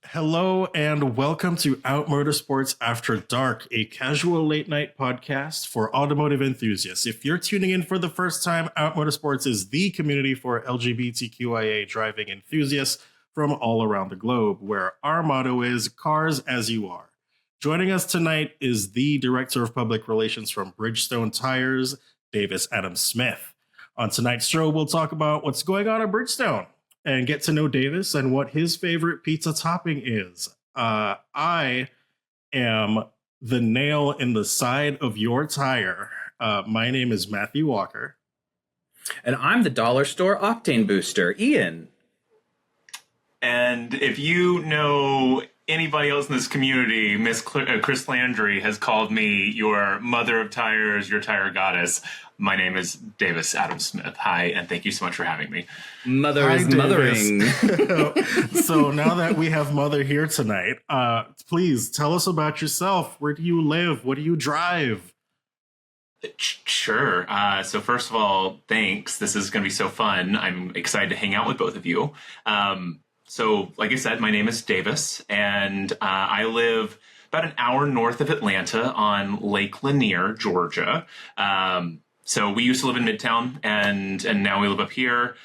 Hello and welcome to Out Motorsports After Dark, a casual late night podcast for automotive enthusiasts. If you're tuning in for the first time, Out Motorsports is the community for LGBTQIA driving enthusiasts from all around the globe, where our motto is cars as you are. Joining us tonight is the Director of Public Relations from Bridgestone Tires, Davis Adam Smith. On tonight's show, we'll talk about what's going on at Bridgestone and get to know Davis and what his favorite pizza topping is. I am the nail in the side of your tire. My name is Matthew Walker. And I'm the dollar store octane booster, Ian. And if you know anybody else in this community, Chris Landry has called me your mother of tires, your tire goddess. My name is Davis Adam Smith. Hi, and thank you so much for having me. Mother Hi, is Davis. mothering. So now that we have Mother here tonight, please tell us about yourself. Where do you live? What do you drive? Sure. So first of all, thanks. This is going to be so fun. I'm excited to hang out with both of you. So like I said, my name is Davis, and I live about an hour north of Atlanta on Lake Lanier, Georgia. So we used to live in Midtown, and now we live up here.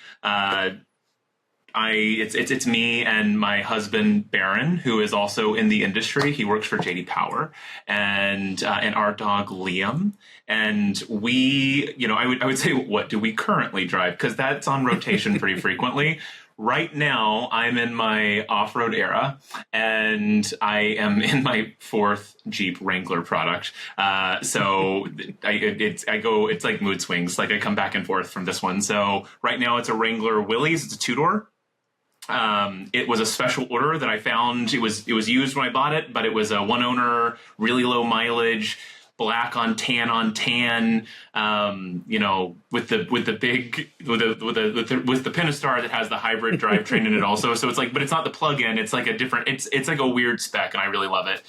It's me and my husband Baron, who is also in the industry. He works for JD Power, and our dog Liam. And we, I would say, what do we currently drive? Because that's on rotation pretty frequently. Right now, I'm in my off-road era, and I am in my fourth Jeep Wrangler product. So it's like mood swings. Like I come back and forth from this one. So right now, it's a Wrangler Willys. It's a two-door. It was a special order that I found. It was used when I bought it, but it was a one owner, really low mileage, black on tan, with the Pentastar that has the hybrid drivetrain in it also. So it's like, but it's not the plug-in. It's like a different. It's like a weird spec, and I really love it.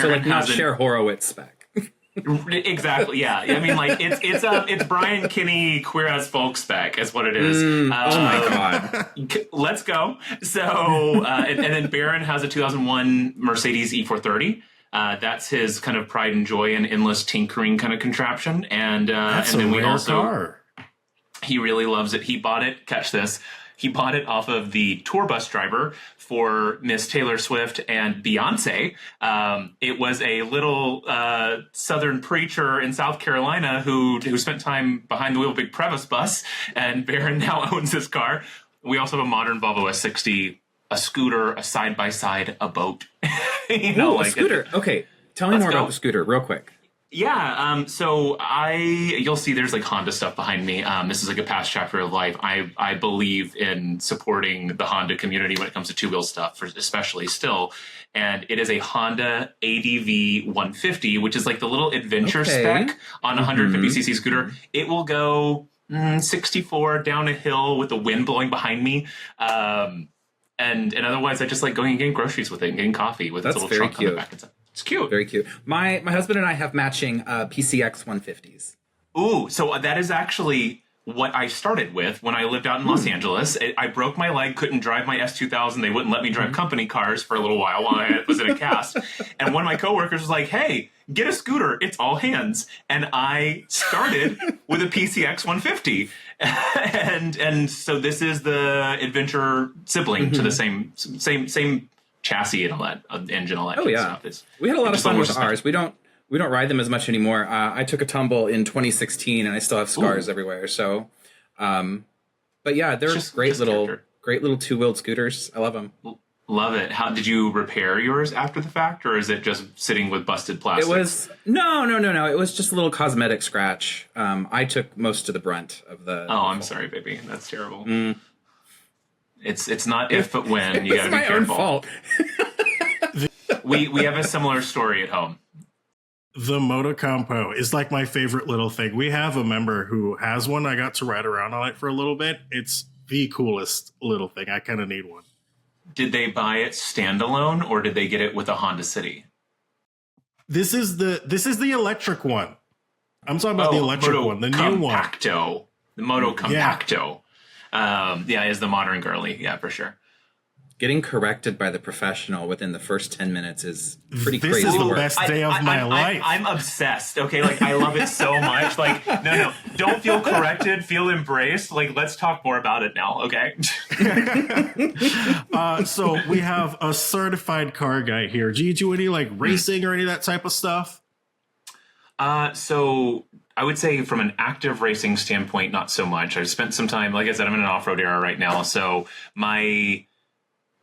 So like not Cher Horowitz spec. Exactly. Yeah. I mean, like it's Brian Kinney queer as folk spec is what it is. Oh my God. Let's go. So and then Baron has a 2001 Mercedes E430. That's his kind of pride and joy and endless tinkering kind of contraption. And then we also car. He really loves it. He bought it. Catch this. He bought it off of the tour bus driver for Miss Taylor Swift and Beyonce. It was a little Southern preacher in South Carolina who spent time behind the wheel of a big Prevost bus, and Baron now owns this car. We also have a modern Volvo S60, a scooter, a side-by-side, a boat. A scooter. Okay, tell me more about the scooter real quick. Yeah, so you'll see there's like Honda stuff behind me. This is like a past chapter of life. I believe in supporting the Honda community when it comes to two-wheel stuff, especially still. And it is a Honda ADV 150, which is like the little adventure spec on a 150cc scooter. It will go 64 down a hill with the wind blowing behind me. And otherwise, I just like going and getting groceries with it and getting coffee with its little trunk on the back and stuff. It's cute. Very cute. My husband and I have matching PCX 150s. Ooh, so that is actually what I started with when I lived out in Los Angeles. I broke my leg, couldn't drive my S2000. They wouldn't let me drive company cars for a little while I was in a cast. And one of my coworkers was like, hey, get a scooter. It's all hands. And I started with a PCX 150. And so this is the adventure sibling to the same chassis and all that, engine, all that stuff. We had a lot of fun with ours. We don't ride them as much anymore. I took a tumble in 2016, and I still have scars everywhere. So, but yeah, they're great little two-wheeled scooters. I love them. Love it. How did you repair yours after the fact, or is it just sitting with busted plastic? It was no. It was just a little cosmetic scratch. I took most of the brunt of the. Oh, I'm sorry, baby. That's terrible. It's not if but when. You got to be careful. It's my own fault. we have a similar story at home. The Motocompo is like my favorite little thing. We have a member who has one. I got to ride around on it for a little bit. It's the coolest little thing. I kind of need one. Did they buy it standalone, or did they get it with a Honda City? This is the electric one. I'm talking about the electric one, the new one. The Moto Compacto. Yeah, is the modern girly. Yeah, for sure. getting corrected by the professional within the first 10 minutes is pretty this crazy. This is the work. best day of my life. I'm obsessed. Okay, like I love it so much. Like no, don't feel corrected. Feel embraced. Like let's talk more about it now. Okay. So we have a certified car guy here. Do you do any like racing or any of that type of stuff? So I would say from an active racing standpoint, not so much. I've spent some time, like I said, I'm in an off-road era right now. So my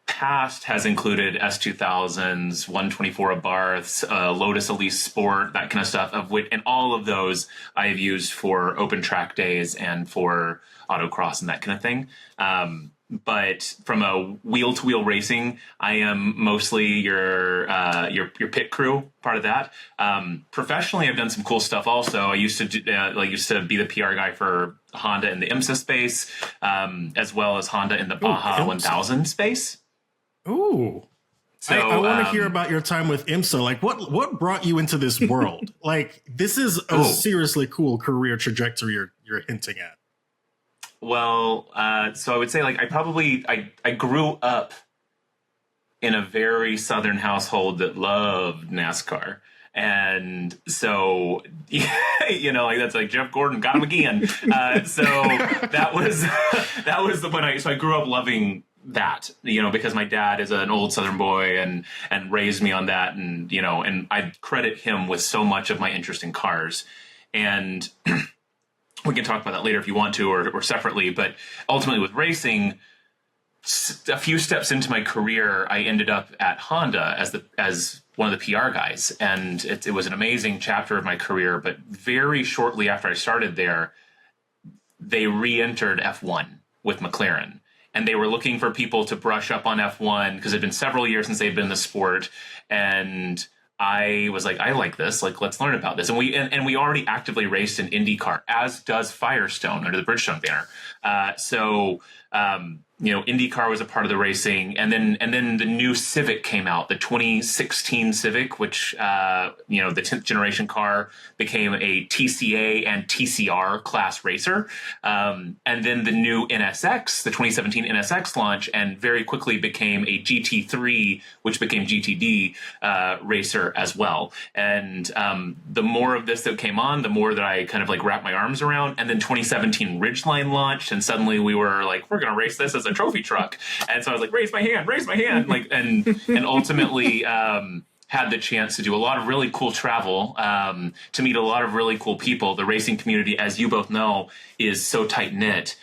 past has included S2000s, 124 Abarths, Lotus Elise Sport, that kind of stuff, and all of those I've used for open track days and for autocross and that kind of thing. But from a wheel-to-wheel racing, I am mostly your pit crew, part of that. Professionally, I've done some cool stuff. Also, I used to be the PR guy for Honda in the IMSA space, as well as Honda in the Baja 1000 space. Ooh. So I want to hear about your time with IMSA. Like, what brought you into this world? Like, this is a seriously cool career trajectory you're hinting at. Well, so I would say, like, I grew up in a very Southern household that loved NASCAR. And so, like that's like Jeff Gordon got him again. So that was I grew up loving that, because my dad is an old Southern boy and raised me on that. And, and I credit him with so much of my interest in cars. And we can talk about that later if you want to, or separately. But ultimately with racing, a few steps into my career, I ended up at Honda as one of the PR guys. And it was an amazing chapter of my career. But very shortly after I started there, they re-entered F1 with McLaren. And they were looking for people to brush up on F1 because it had been several years since they'd been in the sport. And I was like, I like this. Like, let's learn about this. And we already actively raced in IndyCar, as does Firestone under the Bridgestone banner. IndyCar was a part of the racing, and then the new Civic came out, the 2016 Civic, which the 10th generation car became a TCA and TCR class racer, and then the new NSX, the 2017 NSX launch, and very quickly became a GT3, which became GTD racer as well. And the more of this that came on, the more that I kind of like wrapped my arms around. And then 2017 Ridgeline launched, and suddenly we were like, we're going to race this as a trophy truck. And so I was like, raise my hand, like, and ultimately had the chance to do a lot of really cool travel, to meet a lot of really cool people. The racing community, as you both know, is so tight knit.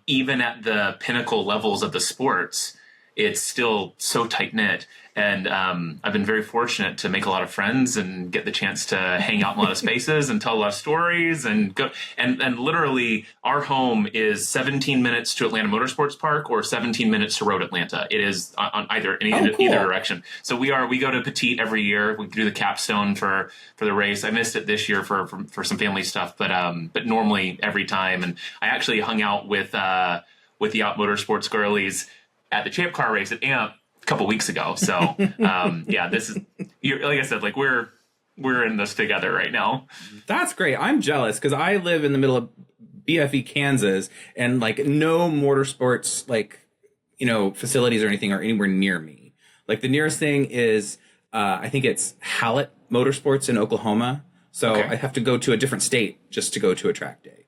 Even at the pinnacle levels of the sports, it's still so tight knit. And I've been very fortunate to make a lot of friends and get the chance to hang out in a lot of spaces and tell a lot of stories and go. And literally, our home is 17 minutes to Atlanta Motorsports Park or 17 minutes to Road Atlanta. It is on either direction. So we go to Petite every year. We do the capstone for the race. I missed it this year for some family stuff, but normally every time. And I actually hung out with the Out Motorsports girlies at the Champ Car race at AMP a couple weeks ago. So this is, like I said, like we're in this together right now. That's great. I'm jealous because I live in the middle of BFE, Kansas, and like no motorsports facilities or anything are anywhere near me. Like the nearest thing is I think it's Hallett Motorsports in Oklahoma. So okay. I have to go to a different state just to go to a track day,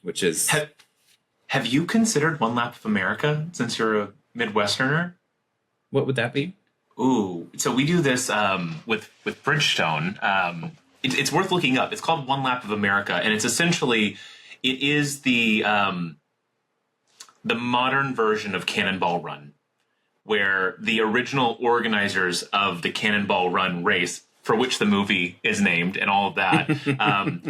which is. Have you considered One Lap of America since you're a Midwesterner? What would that be? Ooh, so we do this with Bridgestone. It's worth looking up. It's called One Lap of America, and it's essentially the modern version of Cannonball Run, where the original organizers of the Cannonball Run race, for which the movie is named and all of that,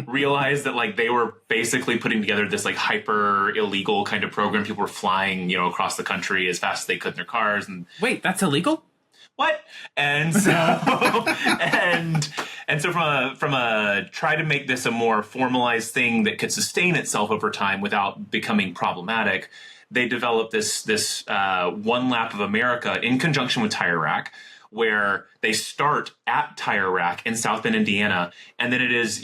realized that like they were basically putting together this like hyper illegal kind of program. People were flying, across the country as fast as they could in their cars. And wait, that's illegal? What? And so and so from a try to make this a more formalized thing that could sustain itself over time without becoming problematic, they developed this One Lap of America in conjunction with Tire Rack, where they start at Tire Rack in South Bend, Indiana, and then it is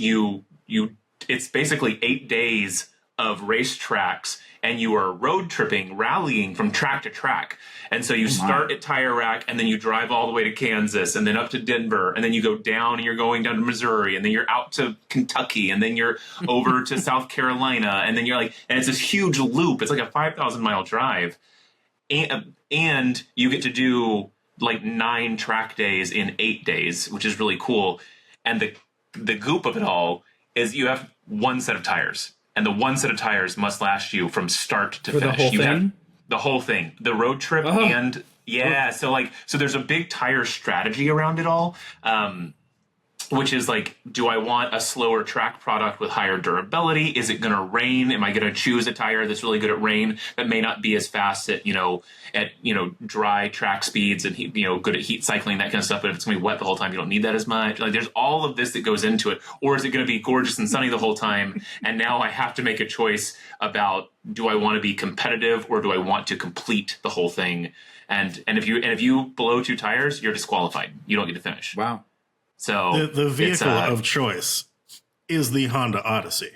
it's basically 8 days of race tracks, and you are road tripping, rallying from track to track. And so you start at Tire Rack, and then you drive all the way to Kansas, and then up to Denver, and then you go down, and you're going down to Missouri, and then you're out to Kentucky, and then you're over to South Carolina, and then you're like, and it's this huge loop. It's like a 5,000-mile drive, and you get to do like 9 track days in 8 days, which is really cool. And the goop of it all is you have one set of tires, and the one set of tires must last you from start to finish. The whole you thing? have the whole thing, the road trip, and so there's a big tire strategy around it all. Which is like, do I want a slower track product with higher durability? Is it going to rain? Am I going to choose a tire that's really good at rain that may not be as fast at dry track speeds and good at heat cycling, that kind of stuff? But if it's going to be wet the whole time, you don't need that as much. Like, there's all of this that goes into it. Or is it going to be gorgeous and sunny the whole time? And now I have to make a choice about, do I want to be competitive or do I want to complete the whole thing? And if you blow 2 tires, you're disqualified. You don't get to finish. Wow. So the vehicle of choice is the Honda Odyssey.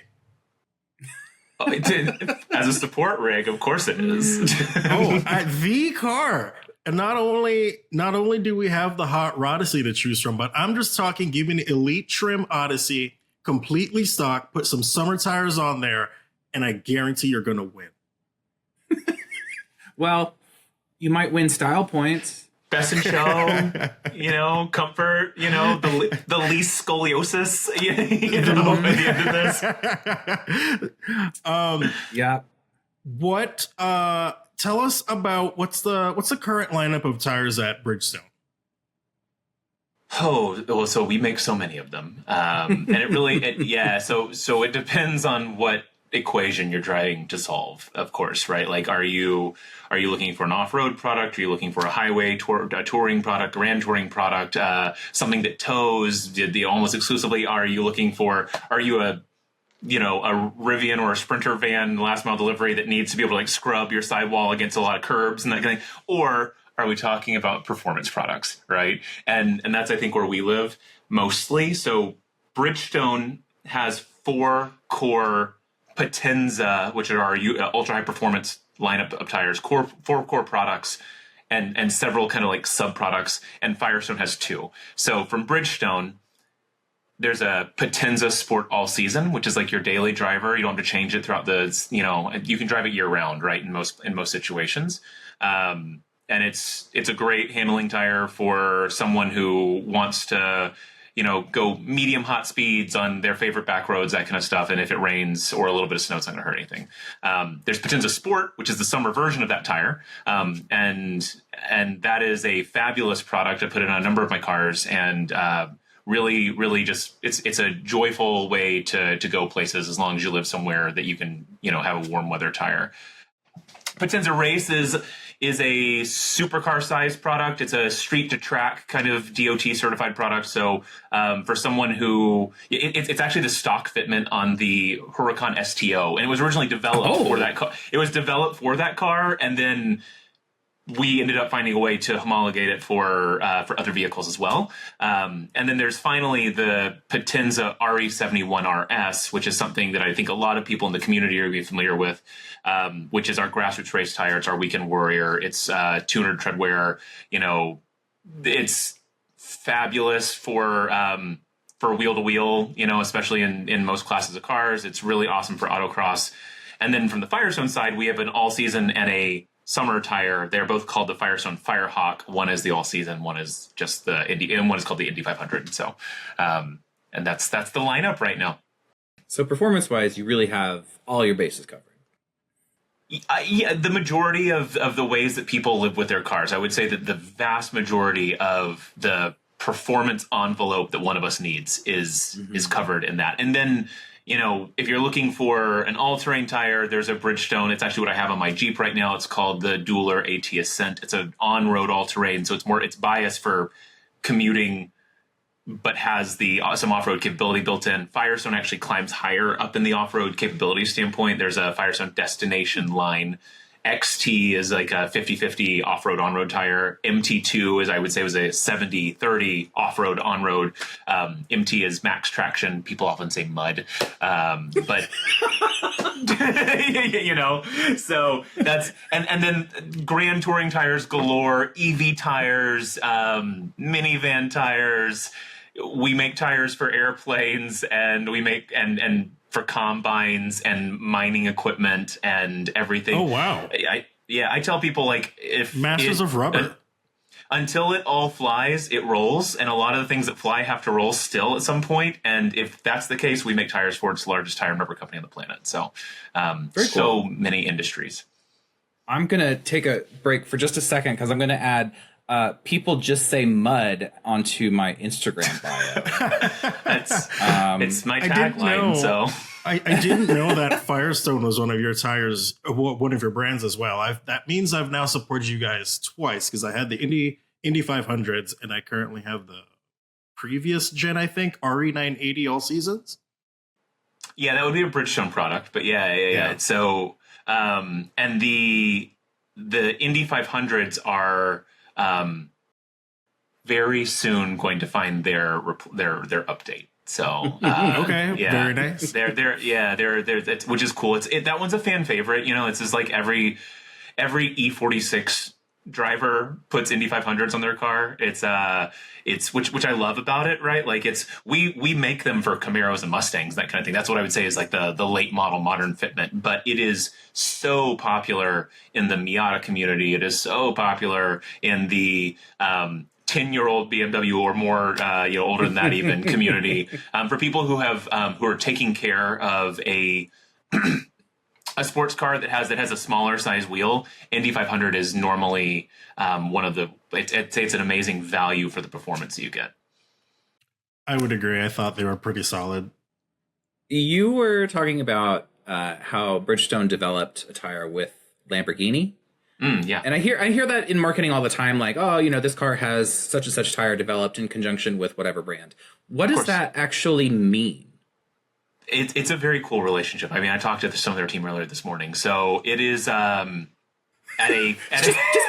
As a support rig, of course it is. The car. And not only do we have the Hot Rodyssey to choose from, but I'm just talking, give me an elite trim Odyssey, completely stock, put some summer tires on there, and I guarantee you're going to win. Well, you might win style points. Best in show, comfort, the least scoliosis, at the end of this. Yeah. What, tell us about what's the current lineup of tires at Bridgestone? Oh, well, so we make so many of them. And it really, so it depends on what equation you're trying to solve, of course, right? Like, are you looking for an off-road product? Are you looking for a highway touring product, grand touring product, something that tows almost exclusively? Are you a Rivian or a Sprinter van last mile delivery that needs to be able to like scrub your sidewall against a lot of curbs and that kind of thing? Or are we talking about performance products, right? And that's, I think, where we live mostly. So Bridgestone has 4 core Potenza, which are our ultra high performance lineup of tires, 4 core products, and several kind of like sub products. And Firestone has 2. So from Bridgestone, there's a Potenza Sport All Season, which is like your daily driver. You don't have to change it throughout you can drive it year round, right? In most situations. And it's a great handling tire for someone who wants to go medium hot speeds on their favorite back roads, that kind of stuff. And if it rains or a little bit of snow, it's not going to hurt anything. There's Potenza Sport, which is the summer version of that tire. And that is a fabulous product. I put it on a number of my cars, and really, really just, it's a joyful way to go places as long as you live somewhere that you can, have a warm weather tire. Potenza Race is a supercar sized product. It's a street to track kind of DOT certified product. So for someone who it's actually the stock fitment on the Huracan STO, and it was originally developed for that car. It was developed for that car, and then we ended up finding a way to homologate it for other vehicles as well. And then there's finally the Potenza RE71 RS, which is something that I think a lot of people in the community are going to be familiar with, which is our grassroots race tire. It's our weekend warrior. It's 200 tread wear. It's fabulous for wheel to wheel, especially in most classes of cars. It's really awesome for autocross. And then from the Firestone side, we have an all season and a summer tire. They're both called the Firestone Firehawk. One is the all season, one is just the Indy, and one is called the Indy 500. So, and that's the lineup right now. So performance wise, you really have all your bases covered. Yeah, the majority of the ways that people live with their cars, I would say that the vast majority of the performance envelope that one of us needs is covered in that. And then, if you're looking for an all-terrain tire, there's a Bridgestone. It's actually what I have on my Jeep right now. It's called the Dueler AT Ascent. It's an on-road all-terrain, so it's biased for commuting, but has some off-road capability built in. Firestone actually climbs higher up in the off-road capability standpoint. There's a Firestone Destination line, XT is like a 50-50 off-road on-road tire. MT2 is, I would say, was a 70-30 off-road on-road. MT is max traction. People often say mud, but you know, so that's, and then Grand Touring tires galore, EV tires, minivan tires. We make tires for airplanes, and we make and for combines and mining equipment and everything. Oh wow! I tell people, like, if masters of rubber. Until it all flies, it rolls, and a lot of the things that fly have to roll still at some point. And if that's the case, we make tires for it's the largest tire and rubber company on the planet. So, so many industries. I'm gonna take a break for just a second because I'm gonna add. People just say mud onto my Instagram bio. That's it's my tagline. So I didn't know that Firestone was one of your tires, one of your brands as well. That means I've now supported you guys twice, because I had the Indy 500s, and I currently have the previous gen, I think, RE 980 all seasons. Yeah, that would be a Bridgestone product, but yeah. So and the Indy 500s are very soon going to find their update. So okay, yeah, very nice. They're which is cool. That one's a fan favorite. You know, it's just like every E46 driver puts Indy 500s on their car. It's which I love about it, right? Like we make them for Camaros and Mustangs, that kind of thing. That's what I would say is like the late model modern fitment. But it is so popular in the Miata community. It is so popular in the 10-year-old BMW or more, older than that even community, for people who are taking care of a sports car that has a smaller size wheel. Indy 500 is normally one of the. I'd say it's an amazing value for the performance that you get. I would agree. I thought they were pretty solid. You were talking about how Bridgestone developed a tire with Lamborghini. Yeah, and I hear that in marketing all the time, like, oh, this car has such and such tire developed in conjunction with whatever brand. What does that actually mean? It's a very cool relationship. I mean, I talked to some of their team earlier this morning, so it is just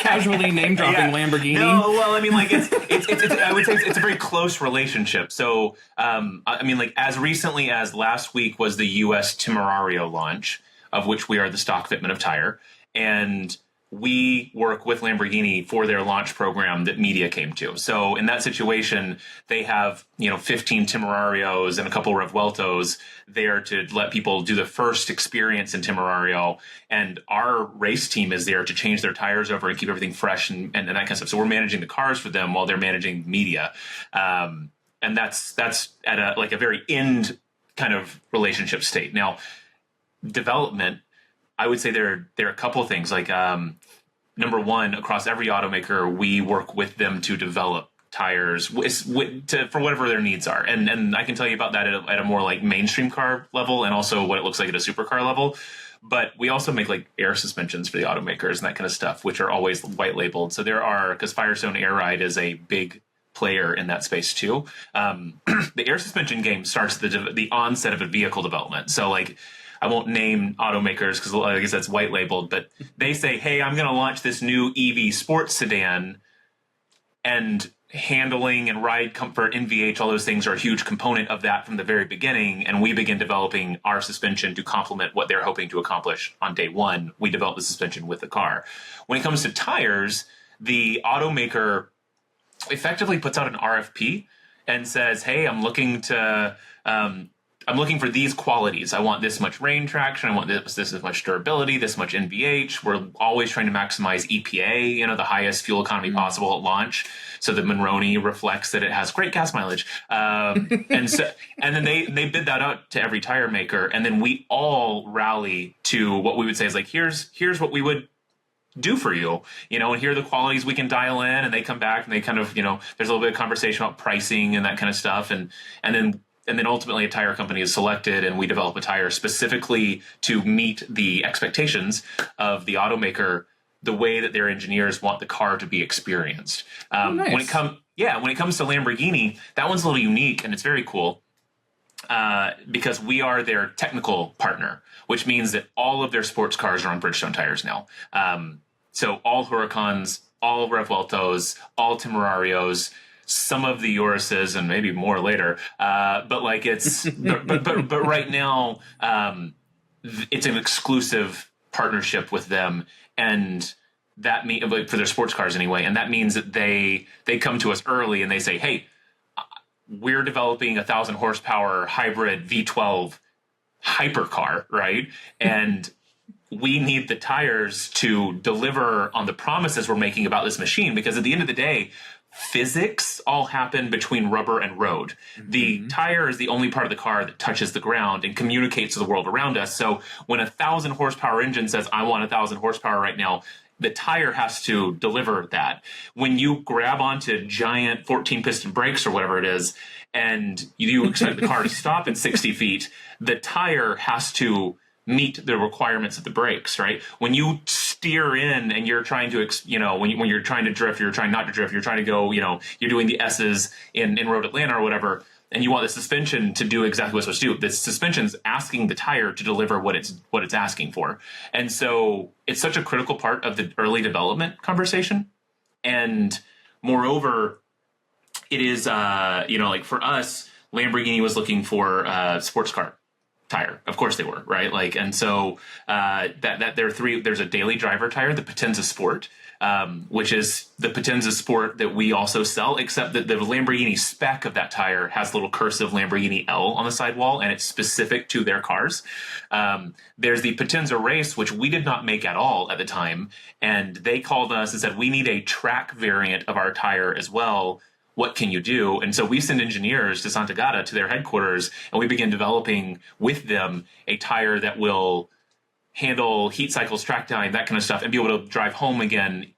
casually name dropping Lamborghini. No, well, I mean, like it's I would say it's a very close relationship. So, I mean, like as recently as last week was the U.S. Temerario launch, of which we are the stock fitment of tire, and we work with Lamborghini for their launch program that media came to. So in that situation, they have 15 Temerarios and a couple Revueltos there to let people do the first experience in Temerario, and our race team is there to change their tires over and keep everything fresh and that kind of stuff. So we're managing the cars for them while they're managing media, and that's at a very end kind of relationship state. Now, development, I would say there are a couple of things. Like number one, across every automaker, we work with them to develop tires for whatever their needs are. And I can tell you about that at a more like mainstream car level, and also what it looks like at a supercar level. But we also make like air suspensions for the automakers and that kind of stuff, which are always white labeled. So because Firestone Air Ride is a big player in that space too. The air suspension game starts the onset of a vehicle development. So like, I won't name automakers because, like I said, it's white labeled, but they say, hey, I'm going to launch this new EV sports sedan, and handling and ride comfort, NVH, all those things are a huge component of that from the very beginning. And we begin developing our suspension to complement what they're hoping to accomplish on day one. We develop the suspension with the car. When it comes to tires, the automaker effectively puts out an RFP and says, hey, I'm looking for these qualities. I want this much range traction. I want this much durability, this much NVH. We're always trying to maximize EPA, the highest fuel economy possible at launch, so that Monroney reflects that it has great gas mileage. And then they bid that out to every tire maker, and then we all rally to what we would say is like, here's what we would do for you, and here are the qualities we can dial in. And they come back and they kind of, there's a little bit of conversation about pricing and that kind of stuff, and then ultimately a tire company is selected, and we develop a tire specifically to meet the expectations of the automaker, the way that their engineers want the car to be experienced. Nice. When it comes to Lamborghini, that one's a little unique and it's very cool. because we are their technical partner, which means that all of their sports cars are on Bridgestone tires now. So all Huracans, all Revueltos, all Temerarios, some of the Uruses, and maybe more later. But like it's, but right now, it's an exclusive partnership with them, and that means like, for their sports cars anyway. And that means that they come to us early and they say, hey, we're developing 1,000 horsepower hybrid V12 hypercar, right? And we need the tires to deliver on the promises we're making about this machine, because at the end of the day, physics all happen between rubber and road. The tire is the only part of the car that touches the ground and communicates to the world around us. So when 1,000 horsepower engine says, I want 1,000 horsepower right now, the tire has to deliver that. When you grab onto giant 14 piston brakes or whatever it is, and you expect the car to stop in 60 feet, the tire has to meet the requirements of the brakes, right? When you steer in and you're trying to, when you're trying to drift, you're trying not to drift, you're trying to go, you're doing the S's in Road Atlanta or whatever, and you want the suspension to do exactly what it's supposed to do. The suspension's asking the tire to deliver what it's asking for. And so it's such a critical part of the early development conversation. And moreover, it is, like for us, Lamborghini was looking for a sports car tire. Of course they were, right? Like, and so that there are three. There's a daily driver tire, the Potenza Sport, which is the Potenza Sport that we also sell, except that the Lamborghini spec of that tire has little cursive Lamborghini L on the sidewall, and it's specific to their cars. There's the Potenza Race, which we did not make at all at the time, and they called us and said, we need a track variant of our tire as well. What can you do? And so we send engineers to Santa Gata, to their headquarters, and we begin developing with them a tire that will handle heat cycles, track time, that kind of stuff, and be able to drive home again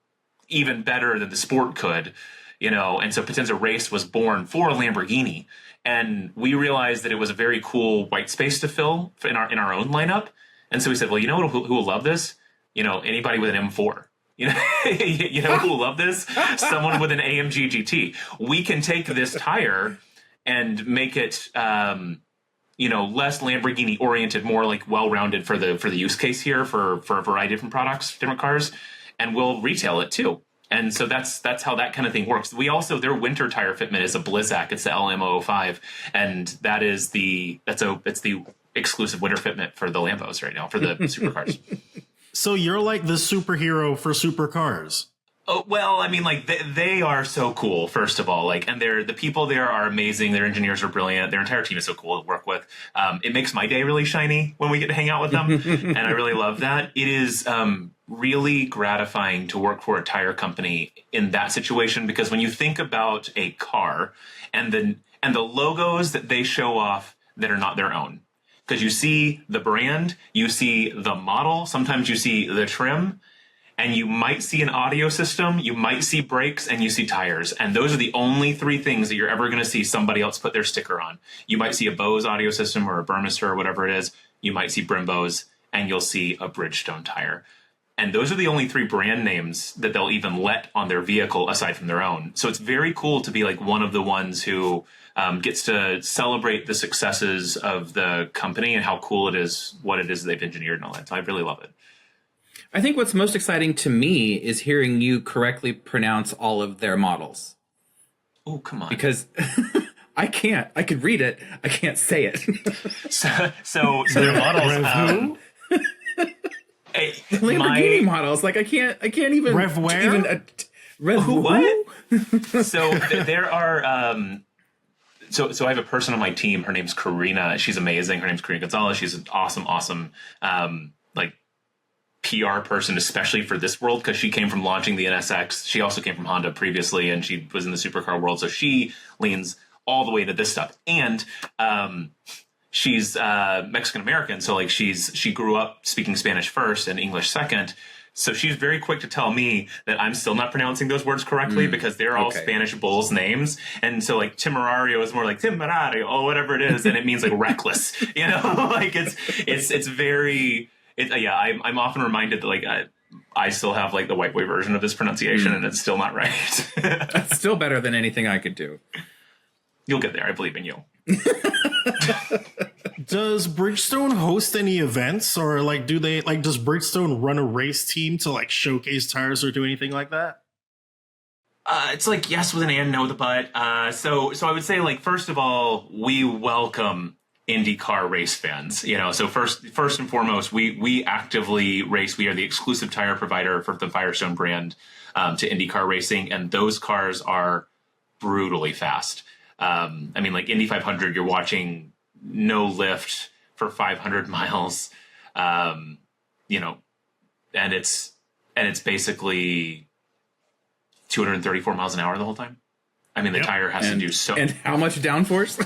even better than the Sport could, And so Potenza Race was born for Lamborghini, and we realized that it was a very cool white space to fill in our own lineup. And so we said, well, who will love this? Anybody with an M4. Who will love this? Someone with an AMG GT. We can take this tire and make it, less Lamborghini oriented, more like well-rounded for the use case here for a variety of different products, different cars, and we'll retail it too. And so that's how that kind of thing works. We also, their winter tire fitment is a Blizzak. It's the LM005, and it's the exclusive winter fitment for the Lambos right now for the supercars. So you're like the superhero for supercars. Oh, well, I mean, like they are so cool, first of all, and the people there are amazing. Their engineers are brilliant. Their entire team is so cool to work with. It makes my day really shiny when we get to hang out with them. And I really love that. It is really gratifying to work for a tire company in that situation, because when you think about a car and the logos that they show off that are not their own, because you see the brand, you see the model, sometimes you see the trim, and you might see an audio system, you might see brakes, and you see tires. And those are the only three things that you're ever going to see somebody else put their sticker on. You might see a Bose audio system or a Burmester or whatever it is. You might see Brembos, and you'll see a Bridgestone tire. And those are the only three brand names that they'll even let on their vehicle aside from their own. So it's very cool to be like one of the ones who gets to celebrate the successes of the company and how cool it is, what it is they've engineered and all that. So I really love it. I think what's most exciting to me is hearing you correctly pronounce all of their models. Oh, come on. Because I can't. I could read it. I can't say it. so their models... Lamborghini models. Like I can't even... Rev where? What? So there are... So I have a person on my team. Her name's Karina. She's amazing. Her name's Karina Gonzalez. She's an awesome PR person, especially for this world, because she came from launching the NSX. She also came from Honda previously, and she was in the supercar world. So she leans all the way to this stuff. And she's Mexican American, so she grew up speaking Spanish first and English second. So she's very quick to tell me that I'm still not pronouncing those words correctly because they're all Spanish bulls names. And so Temerario is more like Temerario or whatever it is. And it means reckless, it's very, I'm often reminded that I still have the white boy version of this pronunciation and it's still not right. That's still better than anything I could do. You'll get there. I believe in you. Does Bridgestone host any events, or like does Bridgestone run a race team to like showcase tires or do anything like that? It's like yes with an and, no with a but. So I would say, like, first of all, we welcome IndyCar race fans. So first and foremost, we actively race. We are the exclusive tire provider for the Firestone brand to IndyCar racing, and those cars are brutally fast. Like Indy 500, you're watching no lift for 500 miles, and it's basically 234 miles an hour the whole time. The tire has to do so. And how much downforce?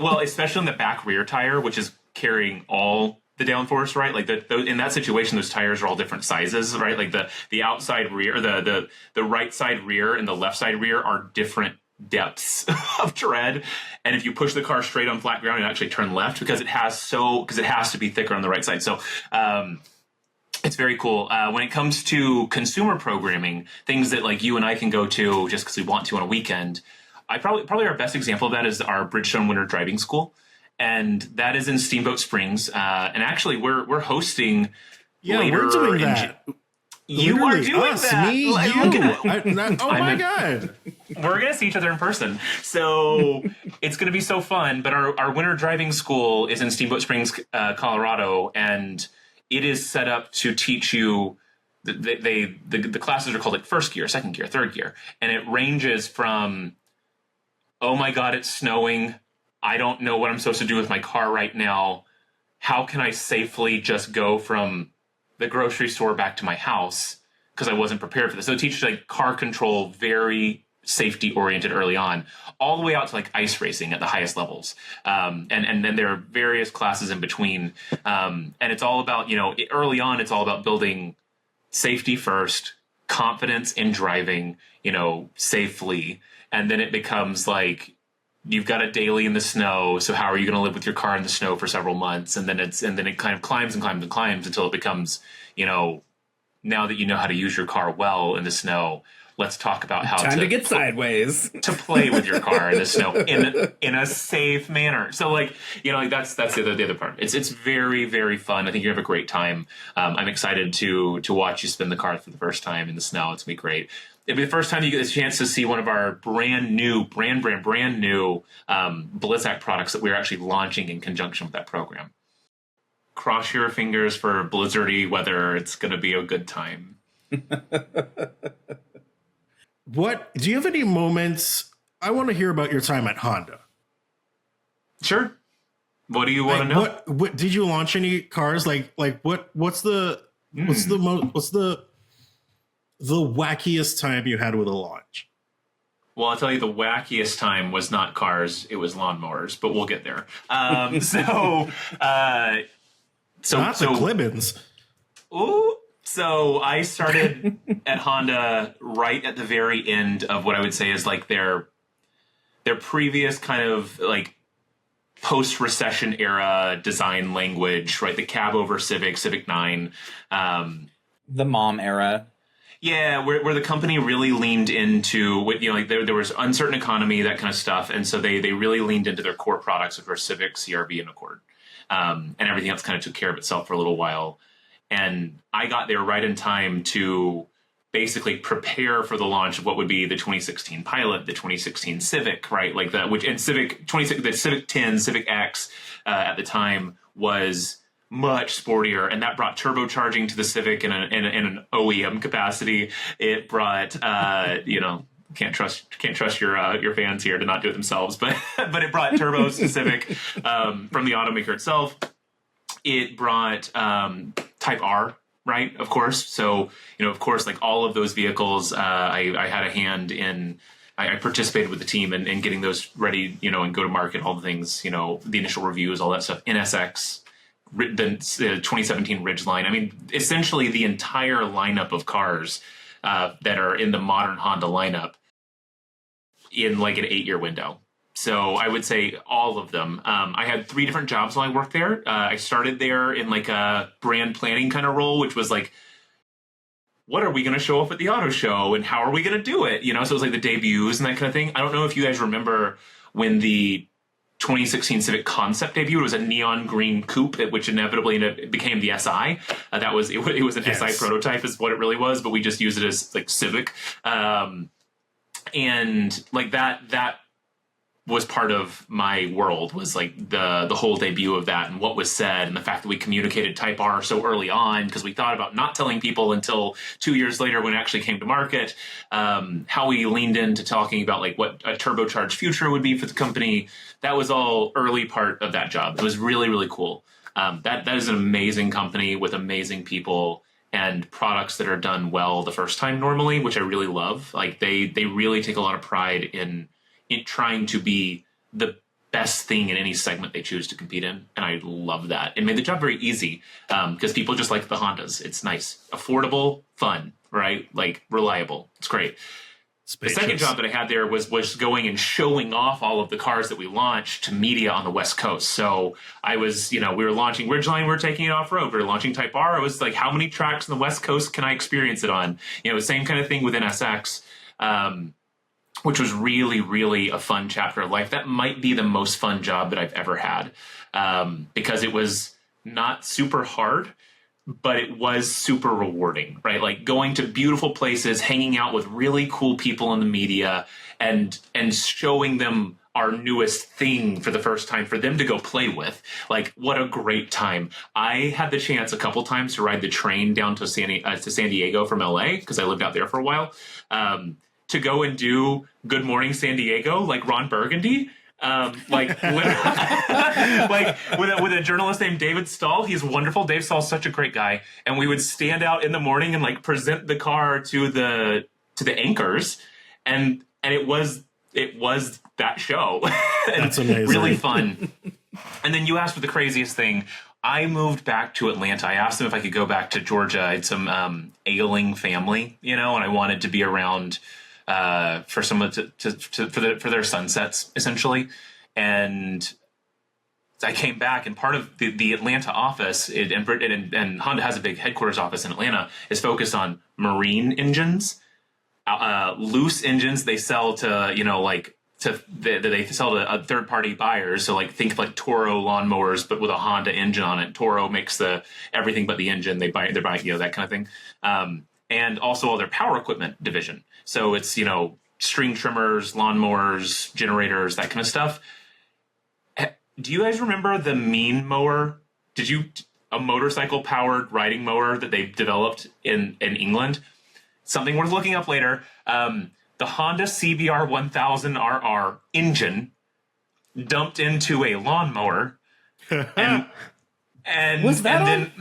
Well, especially on the back rear tire, which is carrying all the downforce, right? Like in that situation, those tires are all different sizes, right? Like the outside rear, the right side rear and the left side rear are different depths of tread, and if you push the car straight on flat ground, it actually turn left because it has to be thicker on the right side. So it's very cool. When it comes to consumer programming, things that like you and I can go to just because we want to on a weekend, probably our best example of that is our Bridgestone Winter Driving School, and that is in Steamboat Springs. And actually, we're hosting. Yeah, later we're doing that. You are doing us, that. Me, you. My God. We're going to see each other in person. So it's going to be so fun. But our winter driving school is in Steamboat Springs, Colorado. And it is set up to teach you. The classes are called like first gear, second gear, third gear. And it ranges from, oh my God, it's snowing. I don't know what I'm supposed to do with my car right now. How can I safely just go from the grocery store back to my house because I wasn't prepared for this? So it teaches like car control, very safety oriented early on, all the way out to like ice racing at the highest levels. And then there are various classes in between. And it's all about, early on, it's all about building safety first, confidence in driving, safely. And then it becomes like, you've got a daily in the snow. So how are you going to live with your car in the snow for several months? And then it kind of climbs and climbs and climbs until it becomes, now that you know how to use your car well in the snow, let's talk about how to get sideways to play with your car in the snow in a safe manner. So that's the other part. It's very, very fun. I think you have a great time. I'm excited to watch you spin the car for the first time in the snow. It's gonna be great. It'll be the first time you get a chance to see one of our brand new Blizzak products that we're actually launching in conjunction with that program. Cross your fingers for blizzardy weather. It's going to be a good time. What do you have any moments? I want to hear about your time at Honda. Sure. What do you want to know? What did you launch any cars? What's the wackiest time you had with a launch? Well, I'll tell you, the wackiest time was not cars; it was lawnmowers. But we'll get there. Not the Clibbins. Ooh. So I started at Honda right at the very end of what I would say is like their previous kind of like post-recession era design language, right? The cab over Civic, Civic 9. The mom era. Yeah, where the company really leaned into, there was uncertain economy, that kind of stuff. And so they really leaned into their core products, which were Civic, CRV, and Accord. And everything else kind of took care of itself for a little while. And I got there right in time to basically prepare for the launch of what would be the 2016 Pilot, the 2016 Civic, right? The Civic 10, Civic X at the time was much sportier, and that brought turbocharging to the Civic in an OEM capacity. It brought, can't trust your fans here to not do it themselves, but it brought turbos to Civic from the automaker itself. It brought Type R, right? Of course. So, of course, like all of those vehicles, I had a hand in. I participated with the team in getting those ready, and go to market, all the things, the initial reviews, all that stuff. NSX, the 2017 Ridgeline. Essentially the entire lineup of cars that are in the modern Honda lineup in like an 8-year window. So I would say all of them. I had 3 different jobs while I worked there. I started there in like a brand planning kind of role, which was like, what are we going to show off at the auto show and how are we going to do it? So it was like the debuts and that kind of thing. I don't know if you guys remember when the 2016 Civic concept debut. It was a neon green coupe, which inevitably became the SI. It was an SI prototype, is what it really was, but we just used it as like Civic, and like that was part of my world, was like the whole debut of that and what was said, and the fact that we communicated Type R so early on, because we thought about not telling people until 2 years later when it actually came to market. How we leaned into talking about like what a turbocharged future would be for the company. That was all early part of that job. It was really, really cool. That is an amazing company with amazing people and products that are done well the first time normally, which I really love. Like they really take a lot of pride in trying to be the best thing in any segment they choose to compete in. And I love that. It made the job very easy, because people just like the Hondas. It's nice, affordable, fun, right? Like reliable. It's great. Spacious. The second job that I had there was going and showing off all of the cars that we launched to media on the West Coast. So I was, we were launching Ridgeline, we were taking it off-road. We were launching Type R. It was like, how many tracks on the West Coast can I experience it on? Same kind of thing with NSX. Which was really, really a fun chapter of life. That might be the most fun job that I've ever had, because it was not super hard, but it was super rewarding, right? Like going to beautiful places, hanging out with really cool people in the media, and showing them our newest thing for the first time for them to go play with. Like, what a great time. I had the chance a couple times to ride the train down to San Diego from LA, because I lived out there for a while. To go and do Good Morning San Diego, like Ron Burgundy, like with a journalist named David Stahl. He's wonderful. Dave Stahl's such a great guy. And we would stand out in the morning and like present the car to the anchors, and it was that show. That's amazing. Really fun. And then you asked for the craziest thing. I moved back to Atlanta. I asked them if I could go back to Georgia. I had some ailing family, and I wanted to be around for someone for their sunsets, essentially. And I came back, and part of the Atlanta office, and Honda has a big headquarters office in Atlanta, is focused on marine engines, loose engines. They sell to they sell to third party buyers. So like think of like Toro lawnmowers, but with a Honda engine on it. Toro makes everything but the engine. They're buying that kind of thing. And also all their power equipment division. So it's, string trimmers, lawnmowers, generators, that kind of stuff. Do you guys remember the Mean mower? A motorcycle powered riding mower that they developed in England? Something worth looking up later. The Honda CBR 1000RR engine dumped into a lawnmower. and was that and then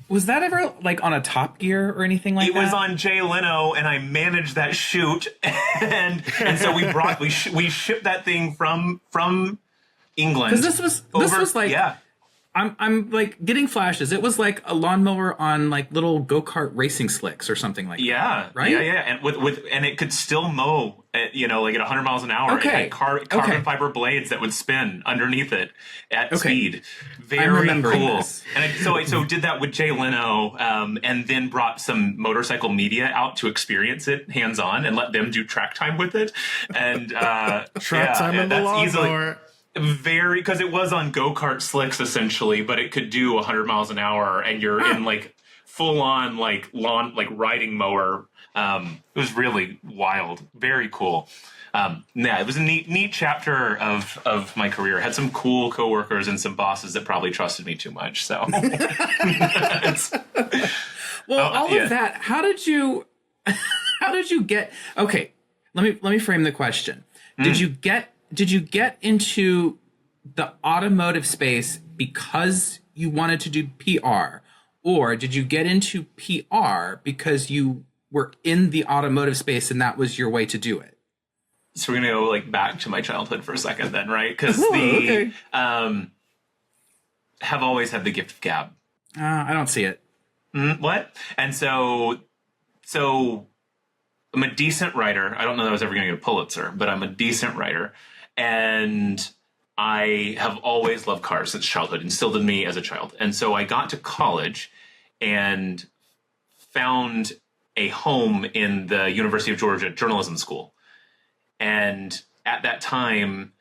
was that ever like on a Top Gear or anything like that? It was on Jay Leno, and I managed that shoot, and so we shipped that thing from England. Because this was like, yeah. I'm like getting flashes. It was like a lawnmower on like little go-kart racing slicks or something like that. Right? Yeah, and and it could still mow at, like at 100 miles an hour. Okay. It had carbon fiber blades that would spin underneath it at speed. Very cool. This. And so did that with Jay Leno, and then brought some motorcycle media out to experience it hands-on and let them do track time with it. And track time in the lawnmower. Because it was on go-kart slicks essentially, but it could do 100 miles an hour, and you're in like full on like lawn, like riding mower. It was really wild, very cool. It was a neat chapter of my career. I had some cool coworkers and some bosses that probably trusted me too much. So, of that, how did you get? Okay, let me frame the question. Did you get into the automotive space because you wanted to do PR, or did you get into PR because you were in the automotive space and that was your way to do it? So we're gonna go like back to my childhood for a second, then, right? Because have always had the gift of gab. I don't see it. What? And so I'm a decent writer. I don't know that I was ever gonna get a Pulitzer, but I'm a decent writer. And I have always loved cars since childhood, instilled in me as a child. And so I got to college and found a home in the University of Georgia Journalism School. And at that time,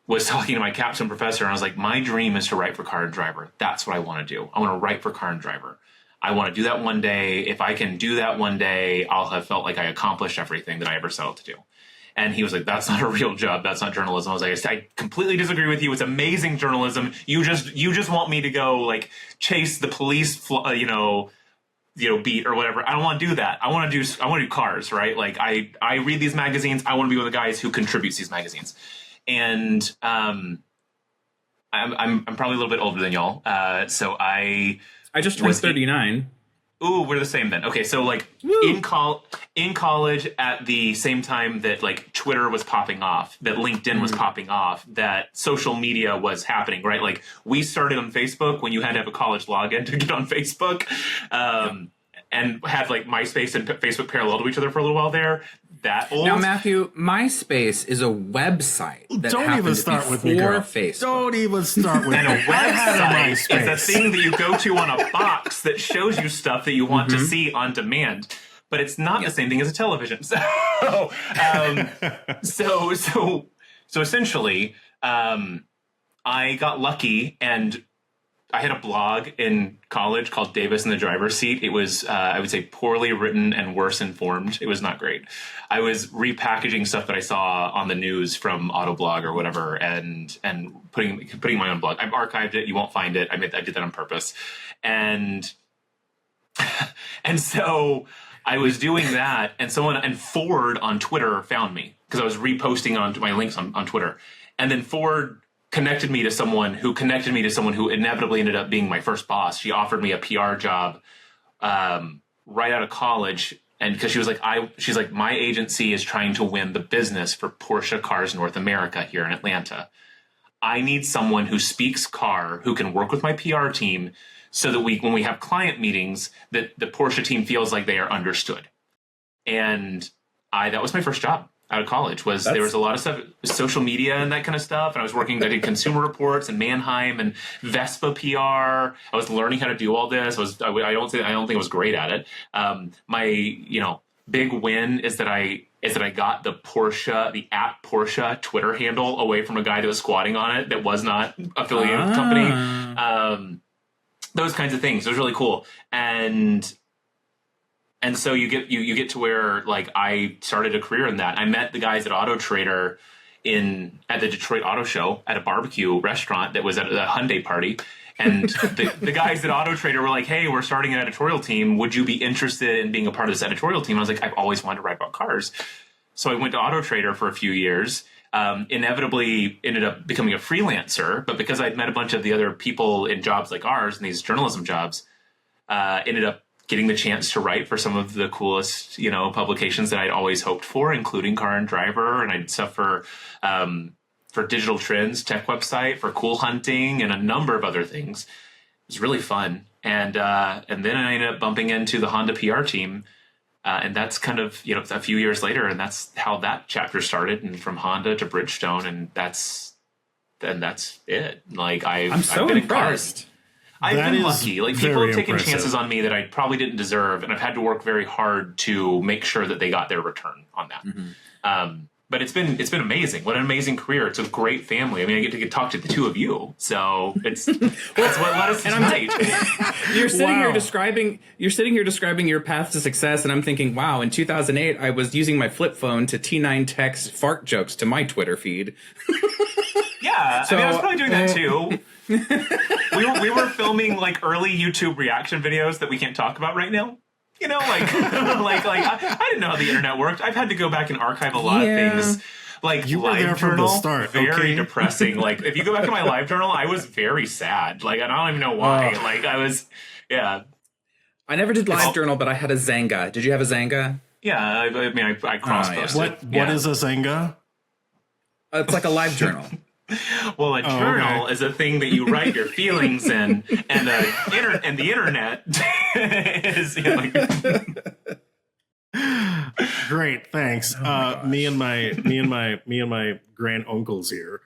was talking to my capstone professor, and I was like, my dream is to write for Car and Driver. That's what I want to do. I want to write for Car and Driver. I want to do that one day. If I can do that one day, I'll have felt like I accomplished everything that I ever set out to do. And he was like, that's not a real job. That's not journalism. I was like, I completely disagree with you. It's amazing journalism. You just want me to go like chase the police, beat or whatever. I don't want to do that. I want to do cars, right? Like I read these magazines. I want to be one of the guys who contributes these magazines. And I'm probably a little bit older than y'all. So I just turned 39. Ooh, we're the same then. Okay, so like in college at the same time that like Twitter was popping off, that LinkedIn was popping off, that social media was happening, right? Like we started on Facebook when you had to have a college login to get on Facebook, and had like MySpace and Facebook parallel to each other for a little while there. That old. Now, Matthew, MySpace is a website that Don't even start with me, girl. Facebook. Don't even start with And me. a website is a thing that you go to on a box that shows you stuff that you want to see on demand. But it's not the same thing as a television. So, so essentially, I got lucky, and I had a blog in college called Davis in the Driver's Seat. It was, I would say, poorly written and worse informed. It was not great. I was repackaging stuff that I saw on the news from Autoblog or whatever, and putting my own blog. I've archived it. You won't find it. I did that on purpose, and so I was doing that, and Ford on Twitter found me because I was reposting on my links on Twitter, and then Ford connected me to someone who inevitably ended up being my first boss. She offered me a PR job right out of college, and because she's like, my agency is trying to win the business for Porsche Cars North America here in Atlanta. I need someone who speaks car, who can work with my PR team, so that when we have client meetings, that the Porsche team feels like they are understood. And that was my first job out of college. There was a lot of stuff, social media and that kind of stuff. And I did Consumer Reports and Mannheim and Vespa PR. I was learning how to do all this. I don't think I was great at it. My big win is that I got the @Porsche Twitter handle away from a guy that was squatting on it that was not affiliated with the company. Those kinds of things. It was really cool. And so you get to where like I started a career in that. I met the guys at Auto Trader at the Detroit Auto Show at a barbecue restaurant that was at a Hyundai party. And the guys at Auto Trader were like, hey, we're starting an editorial team. Would you be interested in being a part of this editorial team? I was like, I've always wanted to write about cars. So I went to Auto Trader for a few years. Inevitably ended up becoming a freelancer, but because I'd met a bunch of the other people in jobs like ours and these journalism jobs, ended up getting the chance to write for some of the coolest, publications that I'd always hoped for, including Car and Driver. And I did stuff for Digital Trends tech website, for Cool Hunting, and a number of other things. It was really fun. And then I ended up bumping into the Honda PR team. And that's kind of, a few years later, and that's how that chapter started, and from Honda to Bridgestone, and that's it. Like I'm so impressed. I've been lucky. Like people have taken chances on me that I probably didn't deserve, and I've had to work very hard to make sure that they got their return on that. Mm-hmm. But it's been amazing. What an amazing career! It's a great family. I mean, I get to talk to the two of you, so that's what led us to tonight. You're sitting here describing your path to success, and I'm thinking, wow. In 2008, I was using my flip phone to T9 text fart jokes to my Twitter feed. Yeah, so, I was probably doing that too. we were filming like early YouTube reaction videos that we can't talk about right now. I didn't know how the internet worked. I've had to go back and archive a lot of things. Like you were there from the start. Very depressing. Like if you go back to my live journal, I was very sad. Like I don't even know why. I never did live journal, but I had a Zanga. Did you have a Zanga? Yeah, I cross-posted. What is a Zanga? It's like a live journal. Well, a journal is a thing that you write your feelings in, and the internet is Great, thanks. Me and my granduncles here.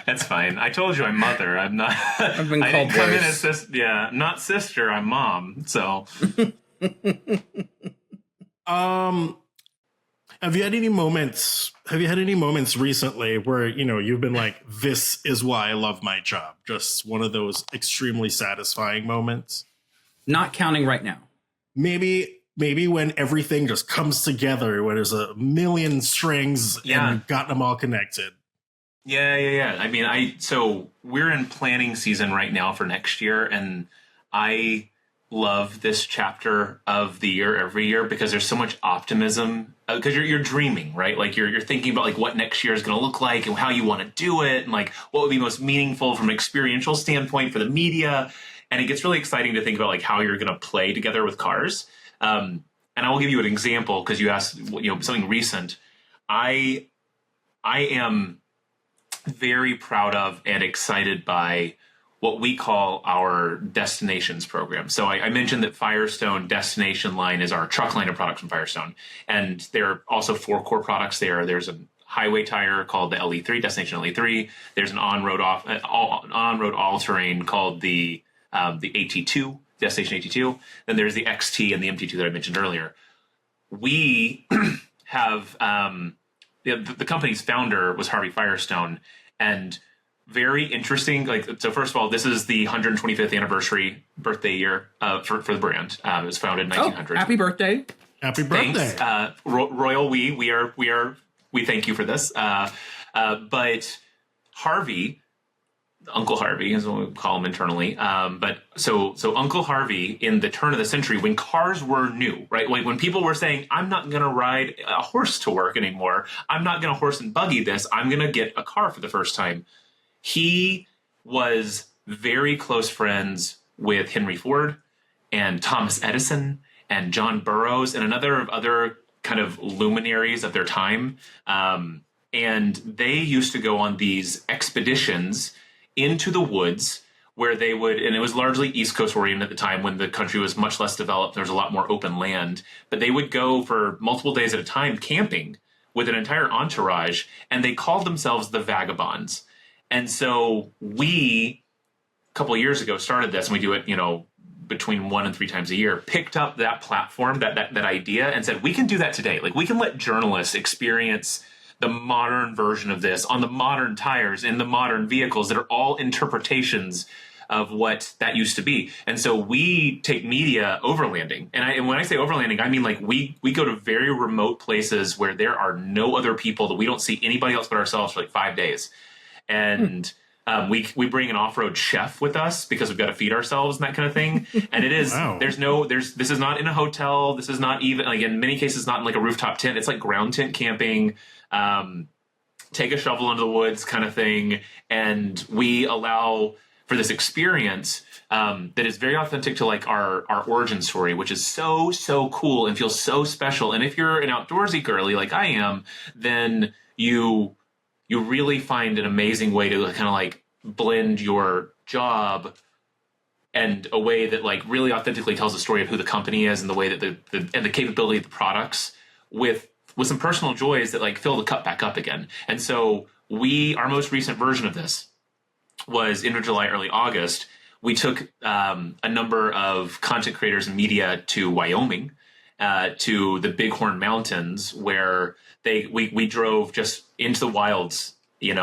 That's fine. I told you I'm mother. I'm not. I've been called worse. I'm not sister. I'm mom. So. Have you had any moments? Have you had any moments recently where you've been like, "This is why I love my job"? Just one of those extremely satisfying moments. Not counting right now. Maybe when everything just comes together, when there's a million strings and got them all connected. Yeah. I mean, so we're in planning season right now for next year, and I love this chapter of the year every year because there's so much optimism because you're dreaming, right? Like you're thinking about like what next year is going to look like and how you want to do it and like what would be most meaningful from an experiential standpoint for the media. And it gets really exciting to think about like how you're going to play together with cars. And I will give you an example because you asked, something recent. I am very proud of and excited by what we call our destinations program. So I mentioned that Firestone Destination line is our truck line of products from Firestone. And there are also 4 core products there. There's a highway tire called the LE3, Destination LE3. There's an on-road all-terrain called the AT2, Destination AT2. Then there's the XT and the MT2 that I mentioned earlier. We have the company's founder was Harvey Firestone, and very interesting. So first of all, this is the 125th anniversary birthday year for the brand. It was founded in 1900. Happy birthday! Happy birthday! Thanks. Royal we thank you for this. But Harvey, Uncle Harvey is what we call him internally. But so Uncle Harvey in the turn of the century, when cars were new, right? When people were saying, "I'm not going to ride a horse to work anymore. I'm not going to horse and buggy this. I'm going to get a car for the first time." He was very close friends with Henry Ford and Thomas Edison and John Burroughs and other kind of luminaries of their time. And they used to go on these expeditions into the woods where they would, and it was largely East Coast oriented at the time when the country was much less developed. There was a lot more open land, but they would go for multiple days at a time camping with an entire entourage, and they called themselves the Vagabonds. And so we, a couple of years ago, started this, and we do it, between 1 and 3 times a year, picked up that platform, that idea, and said, we can do that today. Like, we can let journalists experience the modern version of this on the modern tires in the modern vehicles that are all interpretations of what that used to be. And so we take media overlanding. And when I say overlanding, I mean like we go to very remote places where there are no other people, that we don't see anybody else but ourselves for like 5 days. And we bring an off-road chef with us because we've got to feed ourselves and that kind of thing. And it is, wow. This is not in a hotel. This is not even, like in many cases, not in like a rooftop tent. It's like ground tent camping, take a shovel into the woods kind of thing. And we allow for this experience that is very authentic to like our origin story, which is so cool and feels so special. And if you're an outdoorsy girly like I am, then you really find an amazing way to kind of like blend your job and a way that like really authentically tells the story of who the company is and the way that and the capability of the products with some personal joys that like fill the cup back up again. And so our most recent version of this was end of July, early August. We took a number of content creators and media to Wyoming, to the Bighorn Mountains, where we drove just into the wilds, and we had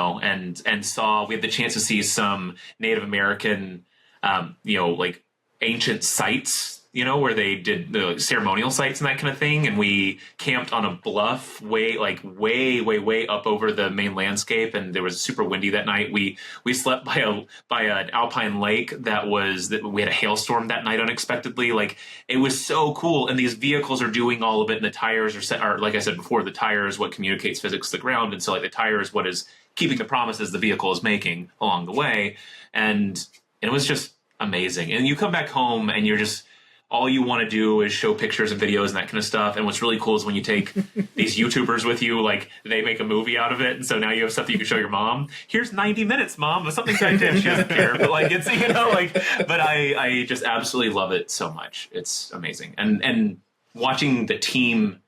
the chance to see some Native American, like ancient sites, where they did the ceremonial sites and that kind of thing. And we camped on a bluff way up over the main landscape. And there was super windy that night. We slept by an alpine lake we had a hailstorm that night unexpectedly. Like, it was so cool. And these vehicles are doing all of it. And the tires are like I said before, the tire is what communicates physics to the ground. And so like the tire is what is keeping the promises the vehicle is making along the way. And it was just amazing. And you come back home and you're just, all you want to do is show pictures and videos and that kind of stuff. And what's really cool is when you take these YouTubers with you, like they make a movie out of it. And so now you have stuff that you can show your mom. Here's 90 minutes, mom, of something I did. She doesn't care. But like, it's, but I just absolutely love it so much. It's amazing. And watching the team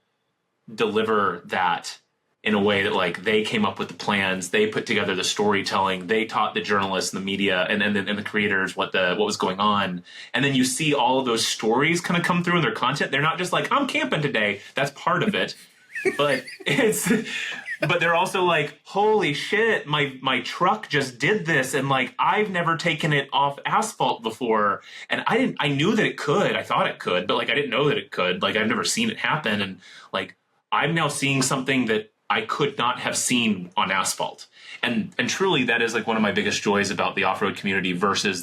deliver that in a way that like they came up with the plans, they put together the storytelling, they taught the journalists and the media and the creators what was going on. And then you see all of those stories kind of come through in their content. They're not just like, I'm camping today. That's part of it. but they're also like, holy shit, my truck just did this, and like I've never taken it off asphalt before, and I knew that it could, I thought it could, but like I didn't know that it could, like I've never seen it happen, and like I'm now seeing something that I could not have seen on asphalt, and truly that is like one of my biggest joys about the off-road community versus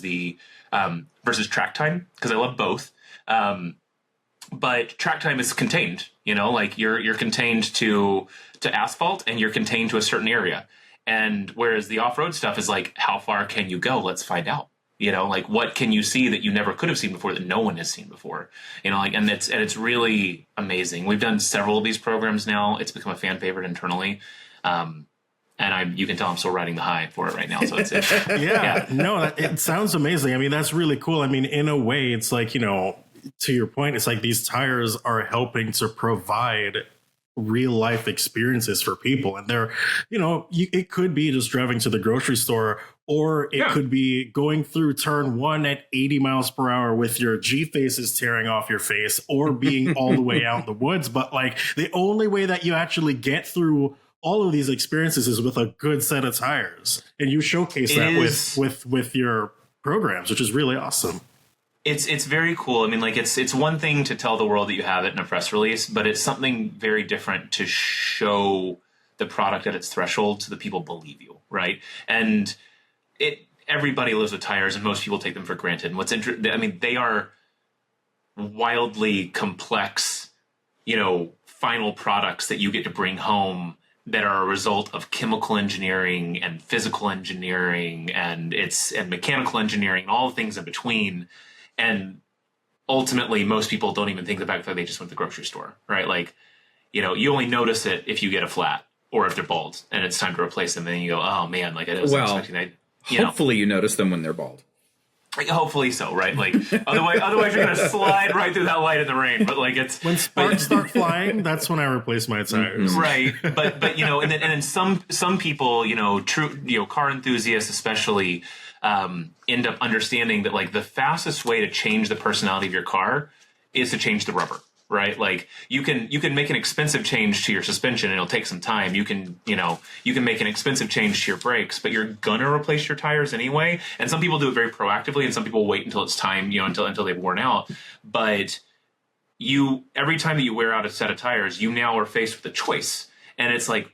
versus track time, because I love both. But track time is contained, like you're contained to asphalt, and you're contained to a certain area. And whereas the off-road stuff is like, how far can you go? Let's find out. Like what can you see that you never could have seen before, that no one has seen before? Like, and it's really amazing. We've done several of these programs now. It's become a fan favorite internally. And you can tell I'm still riding the high for it right now. So it's yeah. No, it sounds amazing. I mean, that's really cool. I mean, in a way, it's like, to your point, it's like these tires are helping to provide real life experiences for people. And they're, it could be just driving to the grocery store, or it could be going through turn 1 at 80 miles per hour with your G faces tearing off your face, or being all the way out in the woods. But like the only way that you actually get through all of these experiences is with a good set of tires. And you showcase that with your programs, which is really awesome. It's very cool. I mean, like it's one thing to tell the world that you have it in a press release, but it's something very different to show the product at its threshold so that people believe you, right? And everybody lives with tires, and most people take them for granted. And what's interesting, I mean, they are wildly complex, final products that you get to bring home that are a result of chemical engineering and physical engineering and mechanical engineering and all the things in between. And ultimately, most people don't even think the fact that they just went to the grocery store, right? Like, you only notice it if you get a flat or if they're bald and it's time to replace them. And then you go, oh man, like I wasn't expecting that. Hopefully you notice them when they're bald. Like, hopefully so, right? Like otherwise you're gonna slide right through that light in the rain. But like when sparks start flying, that's when I replace my tires. Right. But and then some people, true car enthusiasts especially, end up understanding that like the fastest way to change the personality of your car is to change the rubber, right? Like you can make an expensive change to your suspension and it'll take some time. You can make an expensive change to your brakes, but you're gonna replace your tires anyway. And some people do it very proactively, and some people wait until it's time, until they've worn out. But every time that you wear out a set of tires, you now are faced with a choice. And it's like,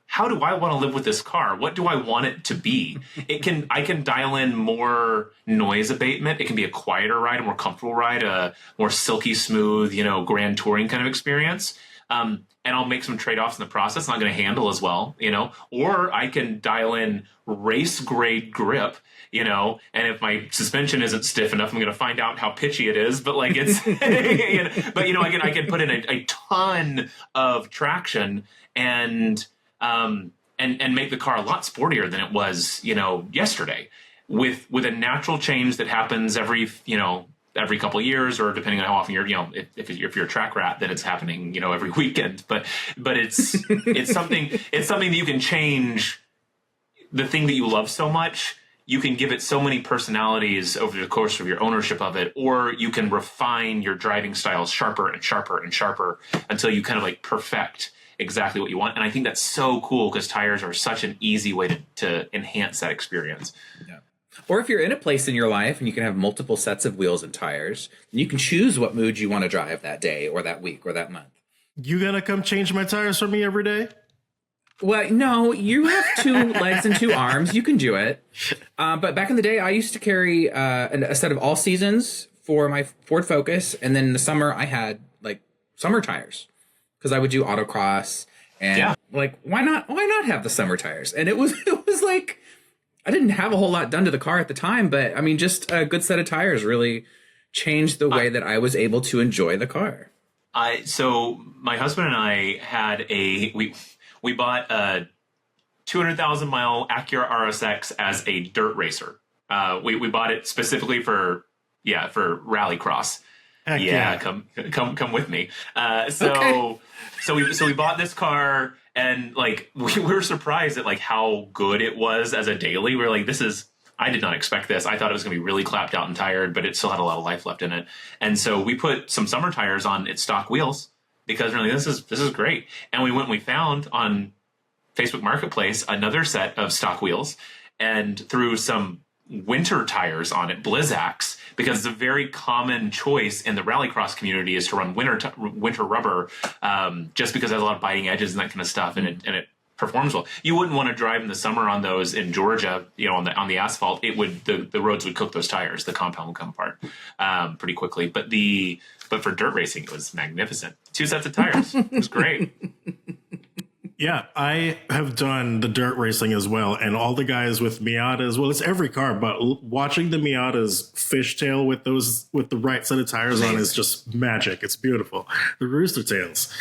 how do I want to live with this car? What do I want it to be? I can dial in more noise abatement. It can be a quieter ride, a more comfortable ride, a more silky smooth, grand touring kind of experience. And I'll make some trade-offs in the process. Not going to handle as well, or I can dial in race grade grip, and if my suspension isn't stiff enough, I'm going to find out how pitchy it is. But like it's, I can put in a ton of traction and make the car a lot sportier than it was, yesterday, with a natural change that happens every couple of years, or depending on how often you're, if you're a track rat, then it's happening, every weekend. But it's something that you can change. The thing that you love so much, you can give it so many personalities over the course of your ownership of it, or you can refine your driving styles sharper and sharper and sharper until you kind of like perfect exactly what you want. And I think that's so cool, because tires are such an easy way to enhance that experience. Yeah. Or if you're in a place in your life and you can have multiple sets of wheels and tires, and you can choose what mood you want to drive that day or that week or that month. You gonna come change my tires for me every day? Well, no, you have 2 legs and 2 arms. You can do it. But back in the day, I used to carry a set of all seasons for my Ford Focus. And then in the summer, I had like summer tires, because I would do autocross. And like, why not have the summer tires? And it was like, I didn't have a whole lot done to the car at the time, but I mean, just a good set of tires really changed the way that I was able to enjoy the car. So my husband and I had we bought a 200,000 mile Acura RSX as a dirt racer. We bought it specifically for rallycross. Yeah, come with me. So we bought this car, and like we were surprised at like how good it was as a daily. We were like, I did not expect this. I thought it was going to be really clapped out and tired, but it still had a lot of life left in it. And so we put some summer tires on its stock wheels, because really this is great. And we went and we found on Facebook Marketplace another set of stock wheels and threw some winter tires on it, Blizzaks, because it's a very common choice in the rallycross community is to run winter rubber, just because it has a lot of biting edges and that kind of stuff, and it performs well. You wouldn't want to drive in the summer on those in Georgia, on the asphalt. It would the roads would cook those tires. The compound would come apart pretty quickly. But for dirt racing, it was magnificent. 2 sets of tires. It was great. Yeah, I have done the dirt racing as well, and all the guys with Miatas. Well, it's every car, but watching the Miatas fishtail with the right set of tires on is just magic. It's beautiful. The rooster tails.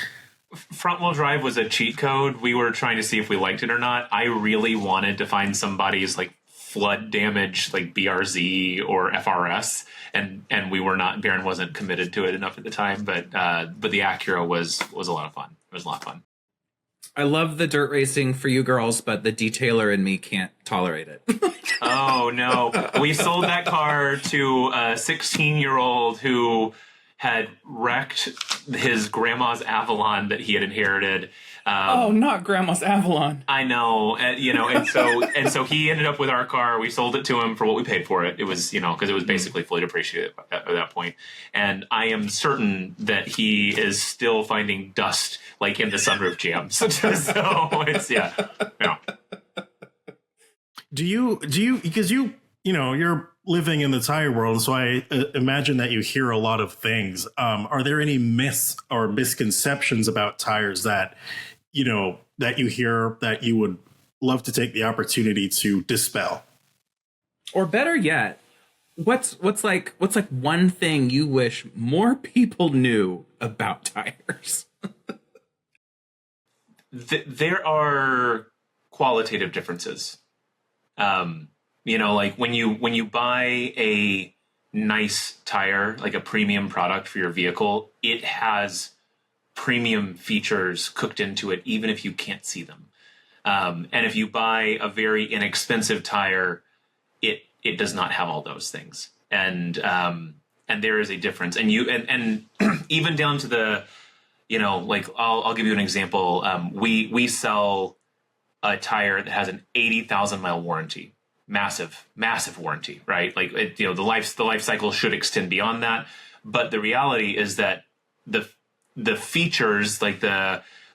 Front wheel drive was a cheat code. We were trying to see if we liked it or not. I really wanted to find somebody's like flood damage, like BRZ or FRS, and we were not. Baron wasn't committed to it enough at the time, but the Acura was a lot of fun. It was a lot of fun. I love the dirt racing for you girls, but the detailer in me can't tolerate it. Oh, no. We sold that car to a 16-year-old who had wrecked his grandma's Avalon that he had inherited. Not grandma's Avalon. I know, and so he ended up with our car. We sold it to him for what we paid for it. It was, because it was basically fully depreciated at that point. And I am certain that he is still finding dust like in the sunroof jams. So it's yeah. Do you because you're living in the tire world, so I imagine that you hear a lot of things. Are there any myths or misconceptions about tires that that you hear that you would love to take the opportunity to dispel? Or better yet, what's like one thing you wish more people knew about tires? There are qualitative differences. Like when you buy a nice tire, like a premium product for your vehicle, it has premium features cooked into it, even if you can't see them. And if you buy a very inexpensive tire, it does not have all those things. And there is a difference. And and even down to the, like I'll give you an example. We sell a tire that has an 80,000 mile warranty. Massive warranty, right? Like the life cycle should extend beyond that. But the reality is that the features, like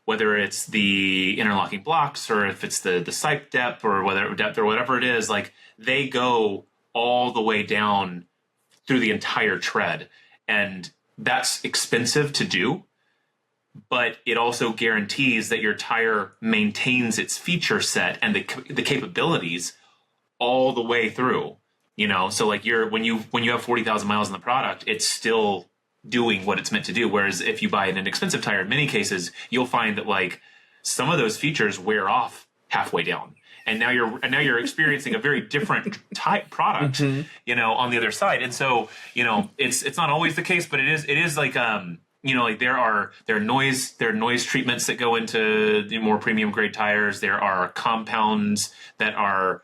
whether it's the interlocking blocks or if it's the sipe depth or whatever it is, like they go all the way down through the entire tread, and that's expensive to do. But it also guarantees that your tire maintains its feature set and the capabilities all the way through, so like when you have 40,000 miles in the product, it's still doing what it's meant to do. Whereas if you buy an inexpensive tire, in many cases, you'll find that like some of those features wear off halfway down. And now you're experiencing a very different type product, on the other side. And so, it's not always the case, but it is like, like there are noise treatments that go into the more premium grade tires. There are compounds that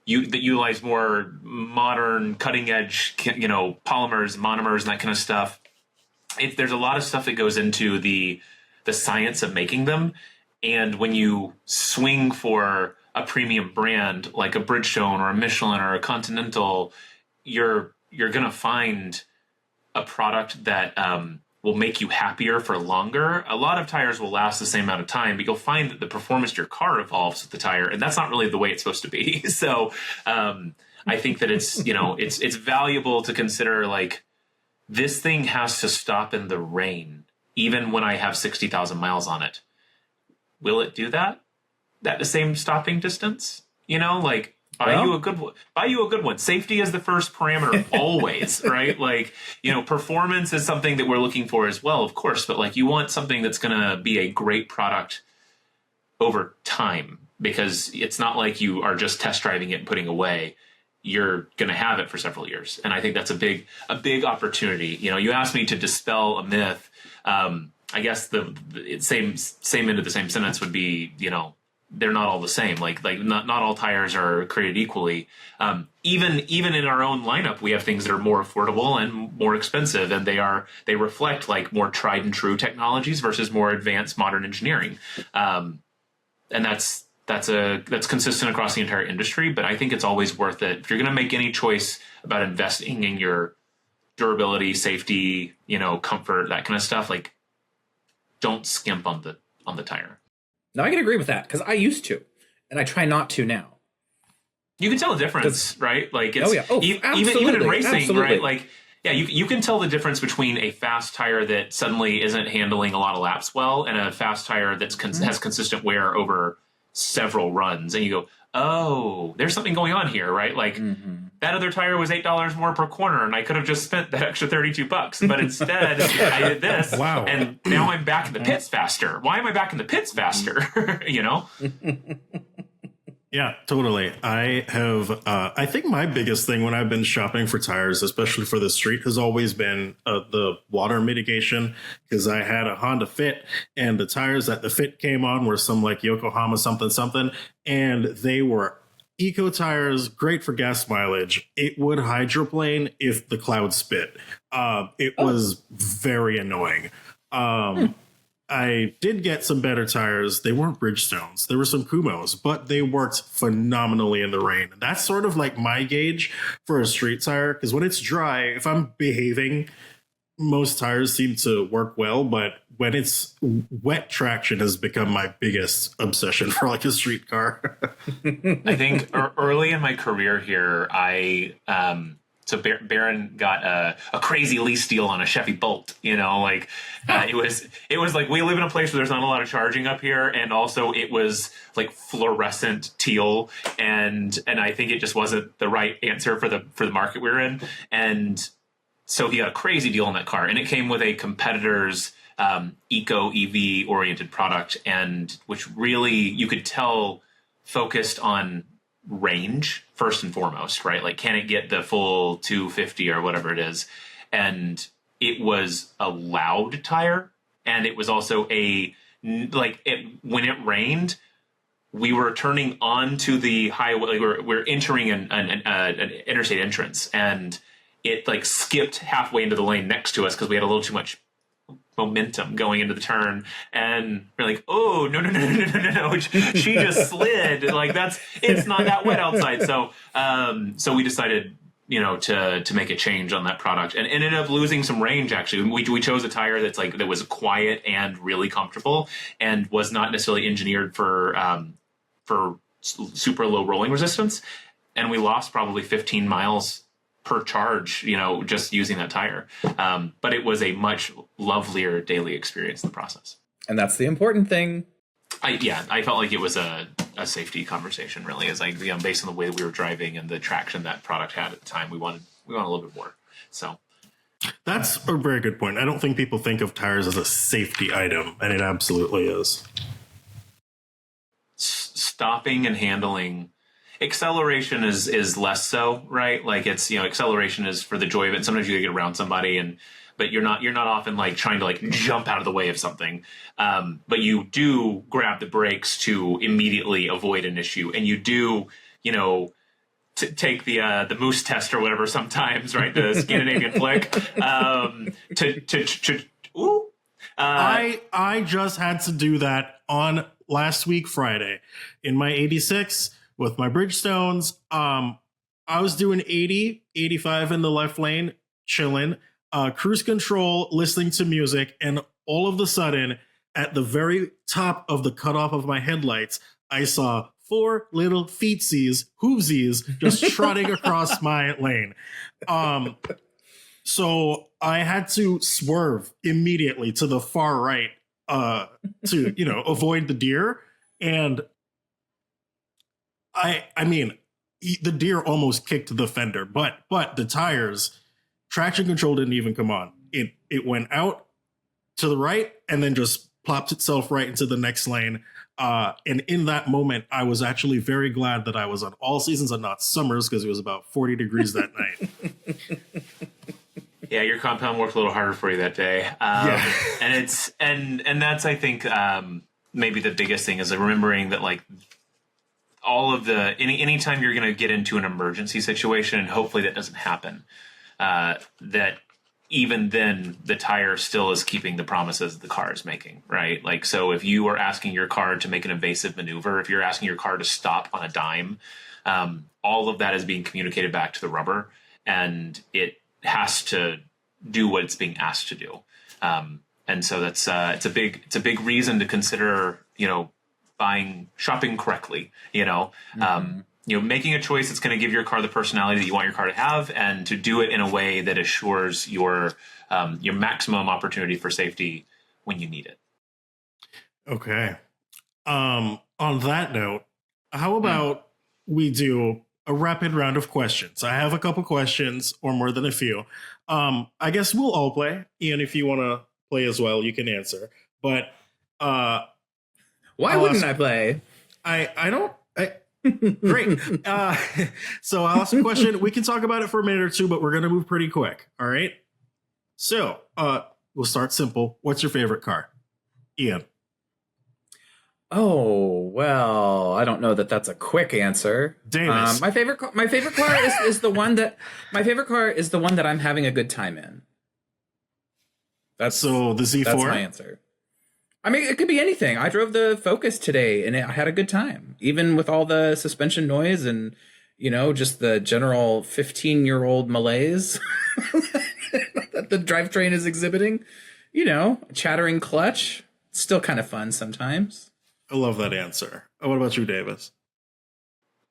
utilize more modern cutting edge, polymers, monomers, and that kind of stuff. There's a lot of stuff that goes into the science of making them. And when you swing for a premium brand like a Bridgestone or a Michelin or a Continental, you're going to find a product that will make you happier for longer. A lot of tires will last the same amount of time, but you'll find that the performance of your car evolves with the tire, and that's not really the way it's supposed to be. So I think that it's it's valuable to consider, like, this thing has to stop in the rain, even when I have 60,000 miles on it. Will it do that? At the same stopping distance? Buy you a good one. Safety is the first parameter always, right? Like, performance is something that we're looking for as well, of course, but like you want something that's going to be a great product over time, because it's not like you are just test driving it and putting away. You're going to have it for several years. And I think that's a big opportunity. You asked me to dispel a myth. I guess the same end of the same sentence would be, they're not all the same. Like not all tires are created equally. Even in our own lineup, we have things that are more affordable and more expensive, and they reflect like more tried and true technologies versus more advanced modern engineering. And that's consistent across the entire industry. But I think it's always worth it if you're going to make any choice about investing in your durability, safety, comfort, that kind of stuff. Like, don't skimp on the tire. No, I can agree with that because I used to, and I try not to now. You can tell the difference, right? Like, it's, absolutely, even in racing, absolutely. right? Like, yeah, you can tell the difference between a fast tire that suddenly isn't handling a lot of laps well and a fast tire that's has consistent wear over several runs. And you go, oh, there's something going on here, right? Like, that other tire was $8 more per corner, and I could have just spent that extra $32. But instead, I did this, and now I'm back in the pits faster. Why am I back in the pits faster? Yeah, totally. I have, I think my biggest thing when I've been shopping for tires, especially for the street, has always been the water mitigation, because I had a Honda Fit, and the tires that the Fit came on were some like Yokohama something, and they were eco tires, great for gas mileage. It would hydroplane if the cloud spit. It was very annoying. I did get some better tires. They weren't Bridgestones. There were some Kumos, but they worked phenomenally in the rain. That's sort of like my gauge for a street tire, because when it's dry, if I'm behaving, most tires seem to work well. But when it's wet, traction has become my biggest obsession for like a street car. I think early in my career here, so Barron got a crazy lease deal on a Chevy Bolt. It was like, we live in a place where there's not a lot of charging up here, and also it was like fluorescent teal, and I think it just wasn't the right answer for the market we were in, and so he got a crazy deal on that car, and it came with a competitor's eco EV oriented product, and which really you could tell focused on range first and foremost, right? Like, can it get the full 250 or whatever it is? And it was a loud tire, and it was also when it rained, we were turning onto the highway. We're entering an interstate entrance, and it like skipped halfway into the lane next to us because we had a little too much momentum going into the turn, and we're like, oh no, she just slid. Like, it's not that wet outside. So we decided to make a change on that product, and ended up losing some range. Actually, we chose a tire that was quiet and really comfortable, and was not necessarily engineered for super low rolling resistance, and we lost probably 15 miles per charge, just using that tire. But it was a much lovelier daily experience in the process. And that's the important thing. I felt like it was a safety conversation, really, as based on the way that we were driving and the traction that product had at the time, we wanted a little bit more. So that's a very good point. I don't think people think of tires as a safety item, and it absolutely is. Stopping and handling. Acceleration is less so, right? Like, it's, acceleration is for the joy of it. Sometimes you get around somebody, but you're not often like trying to like jump out of the way of something. But you do grab the brakes to immediately avoid an issue, and you do, take the moose test or whatever sometimes, right? The Scandinavian flick. I just had to do that on last week Friday in my 86. With my Bridgestones, I was doing 80, 85 in the left lane, chilling, cruise control, listening to music, and all of a sudden, at the very top of the cutoff of my headlights, I saw 4 little feetsies, hoovesies, just trotting across my lane. So I had to swerve immediately to the far right to, avoid the deer, and I mean, the deer almost kicked the fender, but the tires, traction control didn't even come on. It went out to the right and then just plopped itself right into the next lane. And in that moment, I was actually very glad that I was on all seasons and not summers, because it was about 40 degrees that night. Yeah, your compound worked a little harder for you that day. And it's and that's, I think, maybe the biggest thing is like remembering that like all of the anytime you're going to get into an emergency situation, and hopefully that doesn't happen, that even then the tire still is keeping the promises the car is making, right? Like, so if you are asking your car to make an evasive maneuver, if you're asking your car to stop on a dime, all of that is being communicated back to the rubber, and it has to do what it's being asked to do. And so that's it's a big reason to consider, shopping correctly, making a choice that's going to give your car the personality that you want your car to have, and to do it in a way that assures your maximum opportunity for safety when you need it. Okay. On that note, how about we do a rapid round of questions? I have a couple questions, or more than a few. I guess we'll all play. Ian, if you want to play as well, you can answer. But why wouldn't I play? I don't. Great. So I'll ask a question. We can talk about it for a minute or two, but we're going to move pretty quick. All right. So we'll start simple. What's your favorite car? Ian. Oh, well, I don't know that that's a quick answer. Davis. My favorite car is the one that I'm having a good time in. So the Z4. That's my answer. I mean, it could be anything. I drove the Focus today, and I had a good time, even with all the suspension noise and, just the general 15-year-old malaise that the drivetrain is exhibiting. Chattering clutch. Still kind of fun sometimes. I love that answer. What about you, Davis?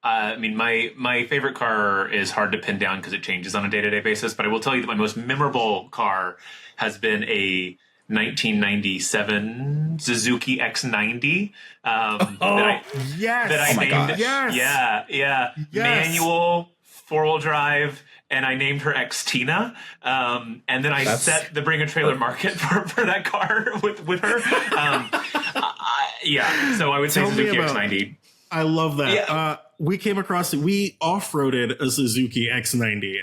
I mean, my favorite car is hard to pin down because it changes on a day-to-day basis, but I will tell you that my most memorable car has been a 1997 Suzuki X90 that I named. Yes. Yeah. Manual, 4-wheel drive, and I named her Xtina. And then I set the Bring a Trailer market for that car with her. So I would say Suzuki X90. I love that. Yeah. We came across it. We off-roaded a Suzuki X90.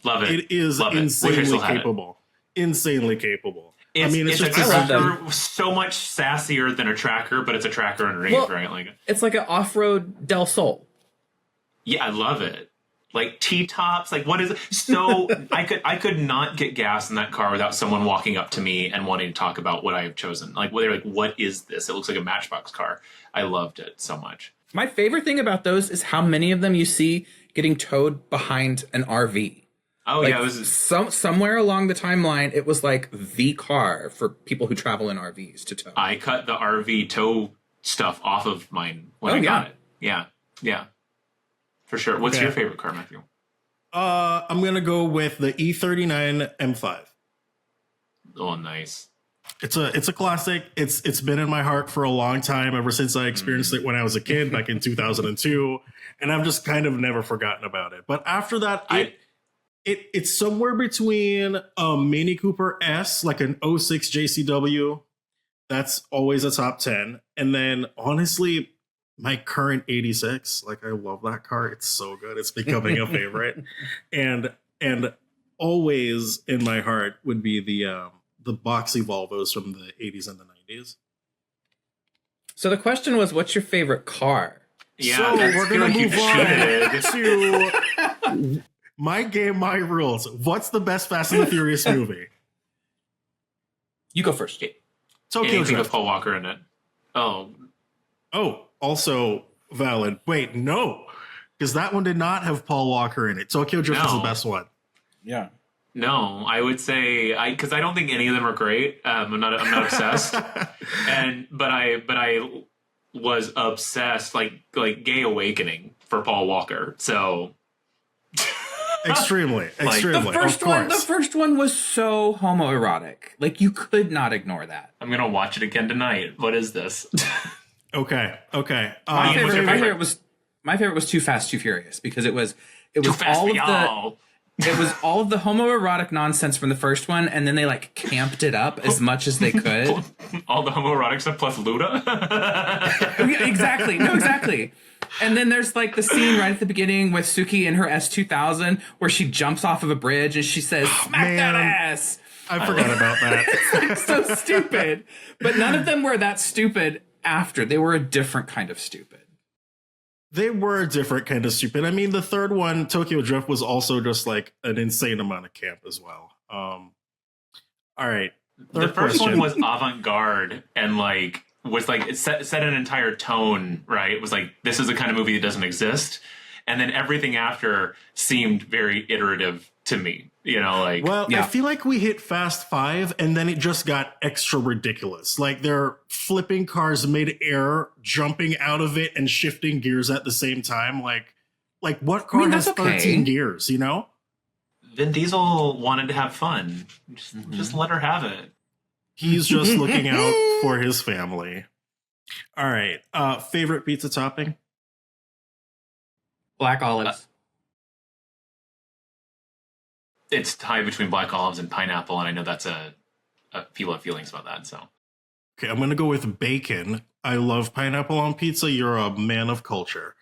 Love it. It is insanely capable. Insanely capable. It's a tracker so much sassier than a tracker, but it's a tracker in range, right? Like it's like an off-road Del Sol. Yeah, I love it. Like T-tops, like what is it? So I could not get gas in that car without someone walking up to me and wanting to talk about what I have chosen. Like they're like, what is this? It looks like a Matchbox car. I loved it so much. My favorite thing about those is how many of them you see getting towed behind an RV. Oh, like, yeah, it was somewhere along the timeline. It was like the car for people who travel in RVs to tow. I cut the RV tow stuff off of mine when I got it. Yeah, for sure. What's your favorite car, Matthew? I'm gonna go with the E39 M5. Oh, nice. It's a classic. It's been in my heart for a long time, ever since I experienced it when I was a kid back in 2002, and I've just kind of never forgotten about it. But after that, it's somewhere between a Mini Cooper S, like an '06 JCW. That's always a top 10. And then honestly, my current 86, like I love that car. It's so good. It's becoming a favorite. And always in my heart would be the boxy Volvos from the 80s and the 90s. So the question was, what's your favorite car? Yeah, so we're going to move on to my game, my rules. What's the best Fast and the Furious movie? You go first, Jake. Tokyo Drift. With Paul Walker in it. Oh, also valid. Wait, no. Because that one did not have Paul Walker in it. Tokyo Drift is the best one. Yeah. No, I would say because I don't think any of them are great. I'm not obsessed, but I was obsessed like Gay Awakening for Paul Walker. So extremely. The first one was so homoerotic. Like you could not ignore that. I'm gonna watch it again tonight. What is this? Okay. My favorite was Too Fast, Too Furious because it was all of the homoerotic nonsense from the first one, and then they like camped it up as much as they could. All the homoerotic stuff plus Luda. Exactly. No, exactly. And then there's like the scene right at the beginning with Suki in her S2000 where she jumps off of a bridge and she says, "Smack that ass." I forgot about that. It's like so stupid. But none of them were that stupid after. They were a different kind of stupid. They were a different kind of stupid. I mean, the third one, Tokyo Drift, was also just like an insane amount of camp as well. All right. The first one was avant-garde and like was like it set an entire tone, right? It was like, this is the kind of movie that doesn't exist. And then everything after seemed very iterative to me, you know, like. Well, I feel like we hit Fast 5 and then it just got extra ridiculous. Like they're flipping cars mid-air, jumping out of it and shifting gears at the same time. Like what car has 13 gears, you know? Vin Diesel wanted to have fun. Just let her have it. He's just looking out for his family. All right. Favorite pizza topping? Black olives. It's tied between black olives and pineapple, and I know that's people have feelings about that. So, okay, I'm gonna go with bacon. I love pineapple on pizza. You're a man of culture.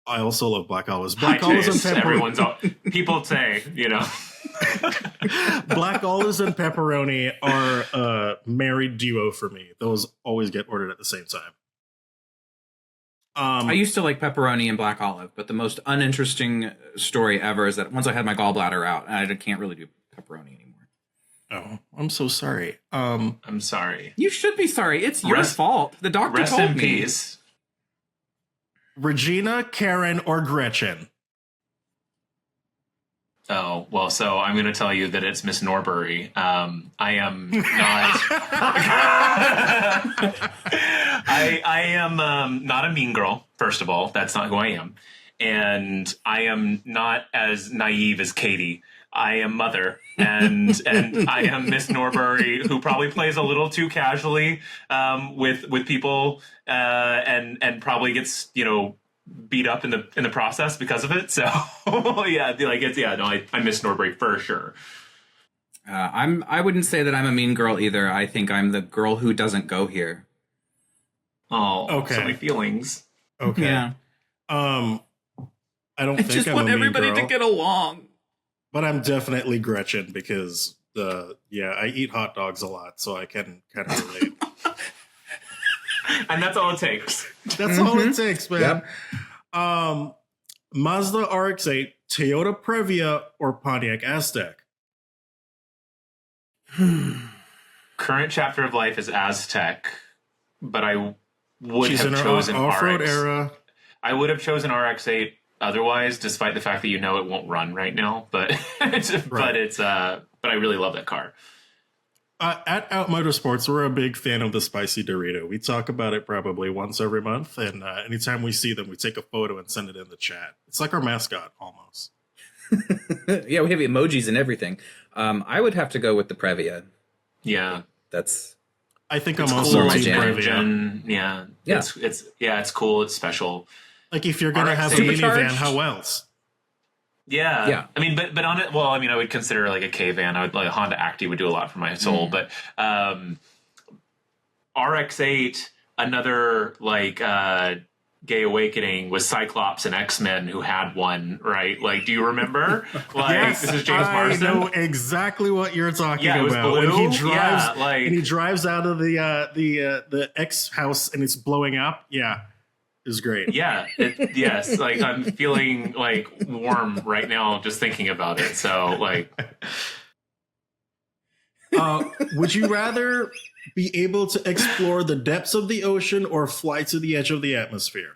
I also love black olives. Black olives and pepperoni. People say, you know, black olives and pepperoni are a married duo for me. Those always get ordered at the same time. I used to like pepperoni and black olive, but the most uninteresting story ever is that once I had my gallbladder out, I can't really do pepperoni anymore. Oh, I'm so sorry. I'm sorry. You should be sorry. It's your fault. The doctor rest told in me. Peace. Regina, Karen, or Gretchen? Oh, well, so I'm going to tell you that it's Miss Norbury. I am not... I am not a mean girl, first of all. That's not who I am. And I am not as naive as Katie. I am Mother, and I am Miss Norbury, who probably plays a little too casually with people, and probably gets, you know, beat up in the process because of it. So yeah, like it's I miss Norbury for sure. I wouldn't say that I'm a mean girl either. I think I'm the girl who doesn't go here. Oh, okay. So many feelings. Okay. Yeah. I don't I think just I'm want a mean everybody girl, to get along. but I'm definitely Gretchen because I eat hot dogs a lot, so I can kind of relate. And that's all it takes. That's all it takes, man. Yep. Mazda RX-8, Toyota Previa, or Pontiac Aztek? Current chapter of life is Aztec, but I would She's have in her chosen off-road RX. era. I would have chosen RX-8 otherwise, despite the fact that you know it won't run right now. But but I really love that car. At Out Motorsports, we're a big fan of the spicy Dorito. We talk about it probably once every month, and anytime we see them, we take a photo and send it in the chat. It's like our mascot, almost. Yeah, we have emojis and everything. I would have to go with the Previa. Yeah, I think it's I'm also cool. Team Previa. Engine. Yeah. It's cool. It's special. Like if you're gonna have a RX-8 minivan, how else? Yeah. I mean, but on it, well, I mean, I would consider like a K van. I would like a Honda Acti would do a lot for my soul, but RX-8, another like gay awakening was Cyclops and X-Men who had one, right? Like, do you remember? Like, Yes, this is James Marsden. I know exactly what you're talking Yeah, it was about. blue. When he drives, Yeah, like- and he drives out of the X house and it's blowing up. Yeah, it was great. Yeah, yes. Like I'm feeling like warm right now just thinking about it. So like, would you rather be able to explore the depths of the ocean or fly to the edge of the atmosphere?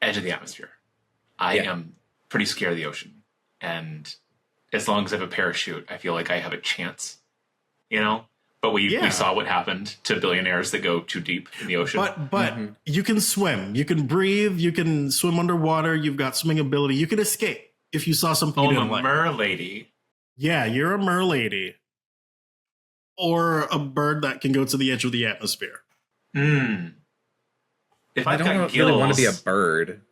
edge of the atmosphere. I am pretty scared of the ocean, and as long as I have a parachute, I feel like I have a chance. You know. But we saw what happened to billionaires that go too deep in the ocean. But you can swim, you can breathe, you can swim underwater. You've got swimming ability. You can escape if you saw something. I'm a merlady. Yeah, you're a merlady, or a bird that can go to the edge of the atmosphere. If I I've don't got gills, really want to be a bird.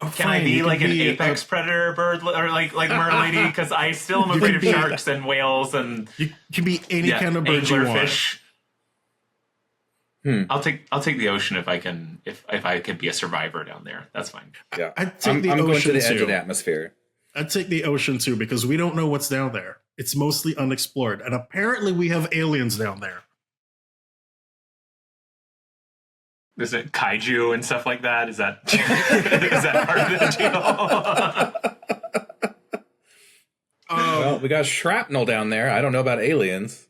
Oh, can I be like an apex predator bird or like merlady? Because I still am afraid of sharks and whales and you can be any kind of bird you want. Fish. I'll take the ocean if I can be a survivor down there. That's fine. Yeah, I'd take the I'm ocean going to the too. edge of the atmosphere. I'd take the ocean too because we don't know what's down there. It's mostly unexplored. And apparently we have aliens down there. Is it kaiju and stuff like that? Is that is that part of the deal? Well, we got shrapnel down there. I don't know about aliens.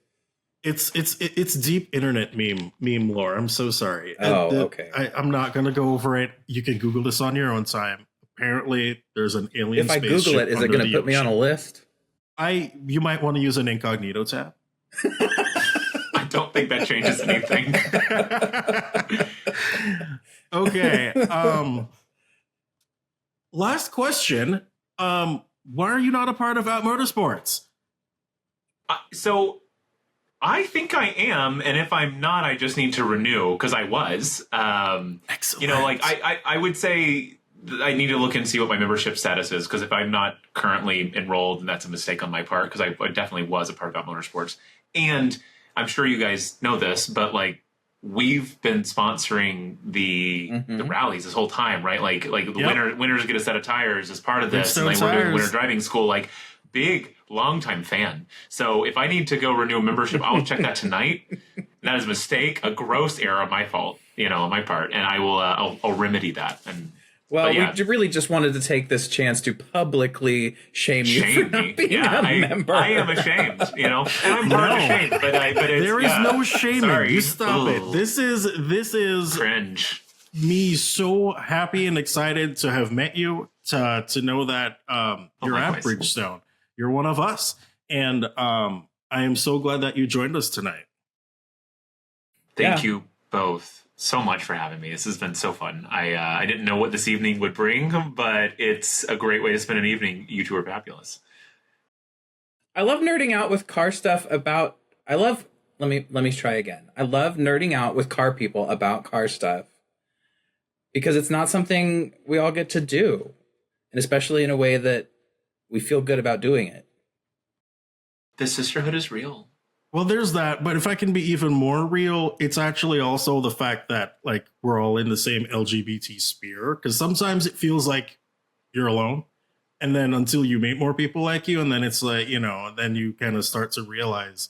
It's deep internet meme lore. I'm so sorry. Okay. I'm not going to go over it. You can Google this on your own time. Apparently, there's an alien. If I Google it, is it going to put me on a list? You might want to use an incognito tab. I don't think that changes anything. Okay. Last question. Why are you not a part of Out Motorsports? So I think I am, and if I'm not, I just need to renew because I was. Excellent. You know, like I would say I need to look and see what my membership status is, because if I'm not currently enrolled, then that's a mistake on my part, because I definitely was a part of Out Motorsports. And I'm sure you guys know this, but like we've been sponsoring the rallies this whole time, right? Like the winners get a set of tires as part of this, and like we're doing winter driving school. Like big longtime fan. So if I need to go renew a membership, I'll check that tonight. That is a mistake, a gross error on my fault, on my part, and I will I'll remedy that. And well, we really just wanted to take this chance to publicly shame you for not being a member. I am ashamed, and I'm hard ashamed, but there is no shaming. Sorry. You stop it. This is cringe. Me so happy and excited to have met you, to know that you're at Bridgestone. You're one of us, and I am so glad that you joined us tonight. Thank you both so much for having me. This has been so fun. I didn't know what this evening would bring, but it's a great way to spend an evening. You two are fabulous. I love nerding out with car stuff about. Let me try again. I love nerding out with car people about car stuff because it's not something we all get to do, and especially in a way that we feel good about doing it. The sisterhood is real. Well, there's that, but if I can be even more real, it's actually also the fact that like we're all in the same LGBT sphere, because sometimes it feels like you're alone, and then until you meet more people like you, and then it's like, then you kind of start to realize,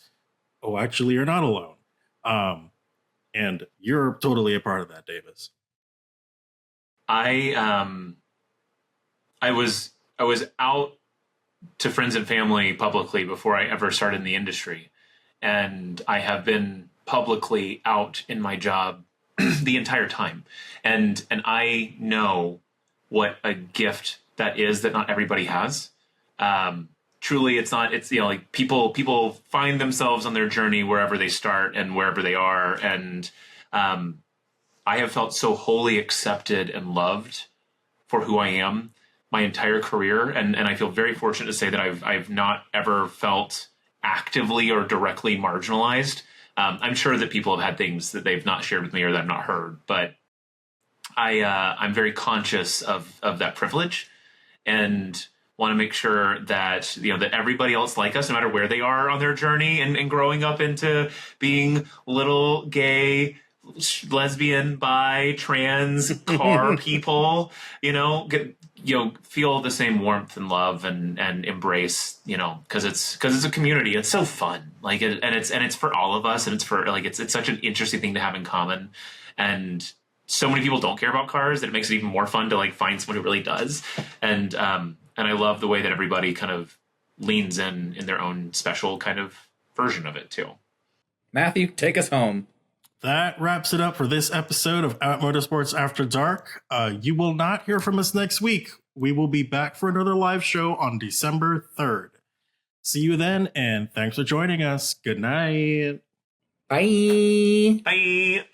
oh, actually you're not alone. And you're totally a part of that, Davis. I was out to friends and family publicly before I ever started in the industry. And I have been publicly out in my job the entire time. And I know what a gift that is that not everybody has. Truly, it's like people find themselves on their journey wherever they start and wherever they are. And I have felt so wholly accepted and loved for who I am my entire career. And I feel very fortunate to say that I've not ever felt actively or directly marginalized. I'm sure that people have had things that they've not shared with me or that I've not heard, but I'm very conscious of that privilege and want to make sure that that everybody else like us, no matter where they are on their journey and growing up into being little gay, lesbian, bi, trans, car people, feel the same warmth and love and embrace, because it's a community. It's so fun, it's for all of us, and it's for it's such an interesting thing to have in common, and so many people don't care about cars that it makes it even more fun to find someone who really does, and I love the way that everybody kind of leans in their own special kind of version of it too. Matthew, take us home. That wraps it up for this episode of Out Motorsports After Dark. You will not hear from us next week. We will be back for another live show on December 3rd. See you then, and thanks for joining us. Good night. Bye. Bye.